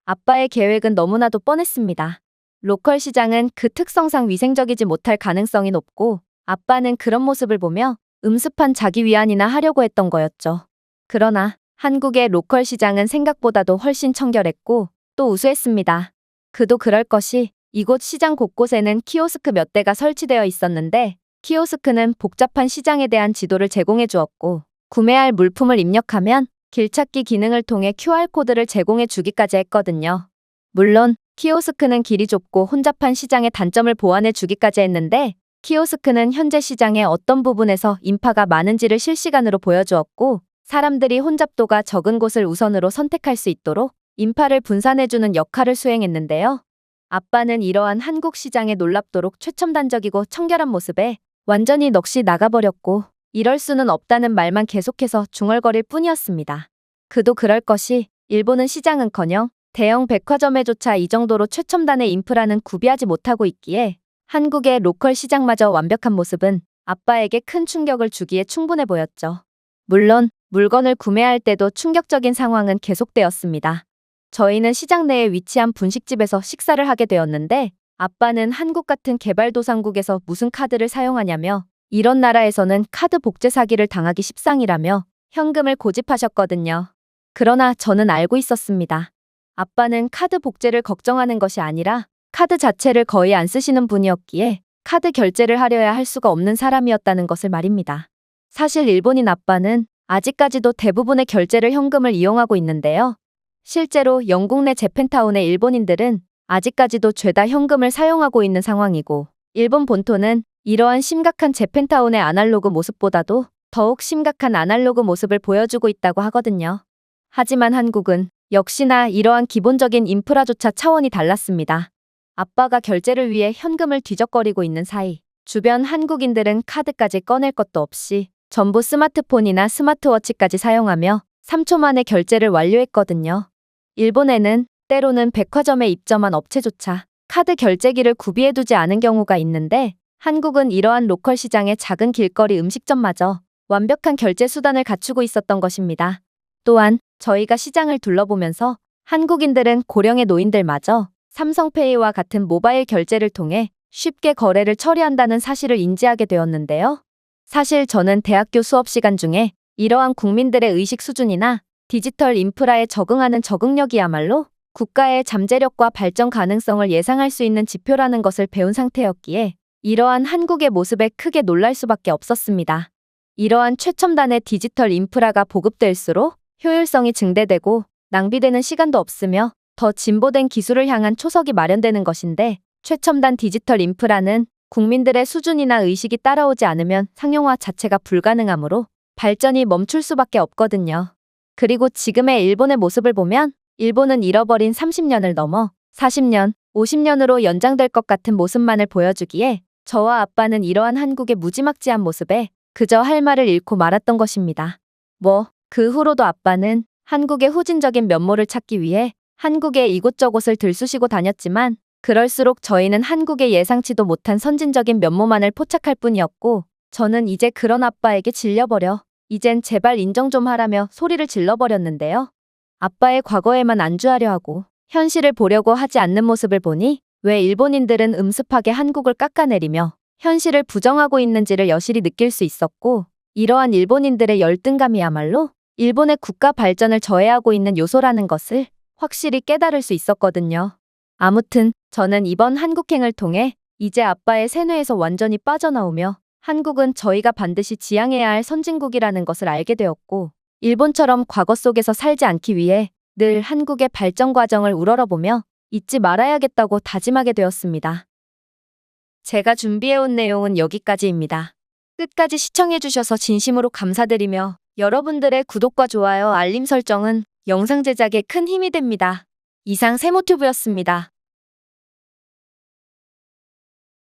아빠의 계획은 너무나도 뻔했습니다. 로컬 시장은 그 특성상 위생적이지 못할 가능성이 높고, 아빠는 그런 모습을 보며 음습한 자기 위안이나 하려고 했던 거였죠. 그러나 한국의 로컬 시장은 생각보다도 훨씬 청결했고 또 우수했습니다. 그도 그럴 것이, 이곳 시장 곳곳에는 키오스크 몇 대가 설치되어 있었는데, 키오스크는 복잡한 시장에 대한 지도를 제공해 주었고, 구매할 물품을 입력하면 길찾기 기능을 통해 QR코드를 제공해 주기까지 했거든요. 물론 키오스크는 길이 좁고 혼잡한 시장의 단점을 보완해 주기까지 했는데, 키오스크는 현재 시장의 어떤 부분에서 인파가 많은지를 실시간으로 보여주었고, 사람들이 혼잡도가 적은 곳을 우선으로 선택할 수 있도록 인파를 분산해주는 역할을 수행했는데요. 아빠는 이러한 한국 시장의 놀랍도록 최첨단적이고 청결한 모습에 완전히 넋이 나가버렸고, 이럴 수는 없다는 말만 계속해서 중얼거릴 뿐이었습니다. 그도 그럴 것이, 일본은 시장은커녕 대형 백화점에조차 이 정도로 최첨단의 인프라는 구비하지 못하고 있기에 한국의 로컬 시장마저 완벽한 모습은 아빠에게 큰 충격을 주기에 충분해 보였죠. 물론 물건을 구매할 때도 충격적인 상황은 계속되었습니다. 저희는 시장 내에 위치한 분식집에서 식사를 하게 되었는데, 아빠는 한국 같은 개발도상국에서 무슨 카드를 사용하냐며, 이런 나라에서는 카드 복제 사기를 당하기 십상이라며 현금을 고집하셨거든요. 그러나 저는 알고 있었습니다. 아빠는 카드 복제를 걱정하는 것이 아니라 카드 자체를 거의 안 쓰시는 분이었기에 카드 결제를 하려야 할 수가 없는 사람이었다는 것을 말입니다. 사실 일본인 아빠는 아직까지도 대부분의 결제를 현금을 이용하고 있는데요. 실제로 영국 내 재팬타운의 일본인들은 아직까지도 죄다 현금을 사용하고 있는 상황이고, 일본 본토는 이러한 심각한 재팬타운의 아날로그 모습보다도 더욱 심각한 아날로그 모습을 보여주고 있다고 하거든요. 하지만 한국은 역시나 이러한 기본적인 인프라조차 차원이 달랐습니다. 아빠가 결제를 위해 현금을 뒤적거리고 있는 사이, 주변 한국인들은 카드까지 꺼낼 것도 없이 전부 스마트폰이나 스마트워치까지 사용하며 3초 만에 결제를 완료했거든요. 일본에는 때로는 백화점에 입점한 업체조차 카드 결제기를 구비해두지 않은 경우가 있는데, 한국은 이러한 로컬 시장의 작은 길거리 음식점마저 완벽한 결제 수단을 갖추고 있었던 것입니다. 또한 저희가 시장을 둘러보면서 한국인들은 고령의 노인들마저 삼성페이와 같은 모바일 결제를 통해 쉽게 거래를 처리한다는 사실을 인지하게 되었는데요. 사실 저는 대학교 수업 시간 중에 이러한 국민들의 의식 수준이나 디지털 인프라에 적응하는 적응력이야말로 국가의 잠재력과 발전 가능성을 예상할 수 있는 지표라는 것을 배운 상태였기에 이러한 한국의 모습에 크게 놀랄 수밖에 없었습니다. 이러한 최첨단의 디지털 인프라가 보급될수록 효율성이 증대되고 낭비되는 시간도 없으며 더 진보된 기술을 향한 초석이 마련되는 것인데, 최첨단 디지털 인프라는 국민들의 수준이나 의식이 따라오지 않으면 상용화 자체가 불가능하므로 발전이 멈출 수밖에 없거든요. 그리고 지금의 일본의 모습을 보면 일본은 잃어버린 30년을 넘어 40년, 50년으로 연장될 것 같은 모습만을 보여주기에 저와 아빠는 이러한 한국의 무지막지한 모습에 그저 할 말을 잃고 말았던 것입니다. 그 후로도 아빠는 한국의 후진적인 면모를 찾기 위해 한국의 이곳저곳을 들쑤시고 다녔지만, 그럴수록 저희는 한국의 예상치도 못한 선진적인 면모만을 포착할 뿐이었고, 저는 이제 그런 아빠에게 질려버려 이젠 제발 인정 좀 하라며 소리를 질러버렸는데요. 아빠의 과거에만 안주하려 하고 현실을 보려고 하지 않는 모습을 보니 왜 일본인들은 음습하게 한국을 깎아내리며 현실을 부정하고 있는지를 여실히 느낄 수 있었고, 이러한 일본인들의 열등감이야말로 일본의 국가 발전을 저해하고 있는 요소라는 것을 확실히 깨달을 수 있었거든요. 아무튼 저는 이번 한국행을 통해 이제 아빠의 세뇌에서 완전히 빠져나오며 한국은 저희가 반드시 지향해야 할 선진국이라는 것을 알게 되었고, 일본처럼 과거 속에서 살지 않기 위해 늘 한국의 발전 과정을 우러러보며 잊지 말아야겠다고 다짐하게 되었습니다. 제가 준비해온 내용은 여기까지입니다. 끝까지 시청해주셔서 진심으로 감사드리며 여러분들의 구독과 좋아요, 알림 설정은 영상 제작에 큰 힘이 됩니다. 이상 세모튜브였습니다.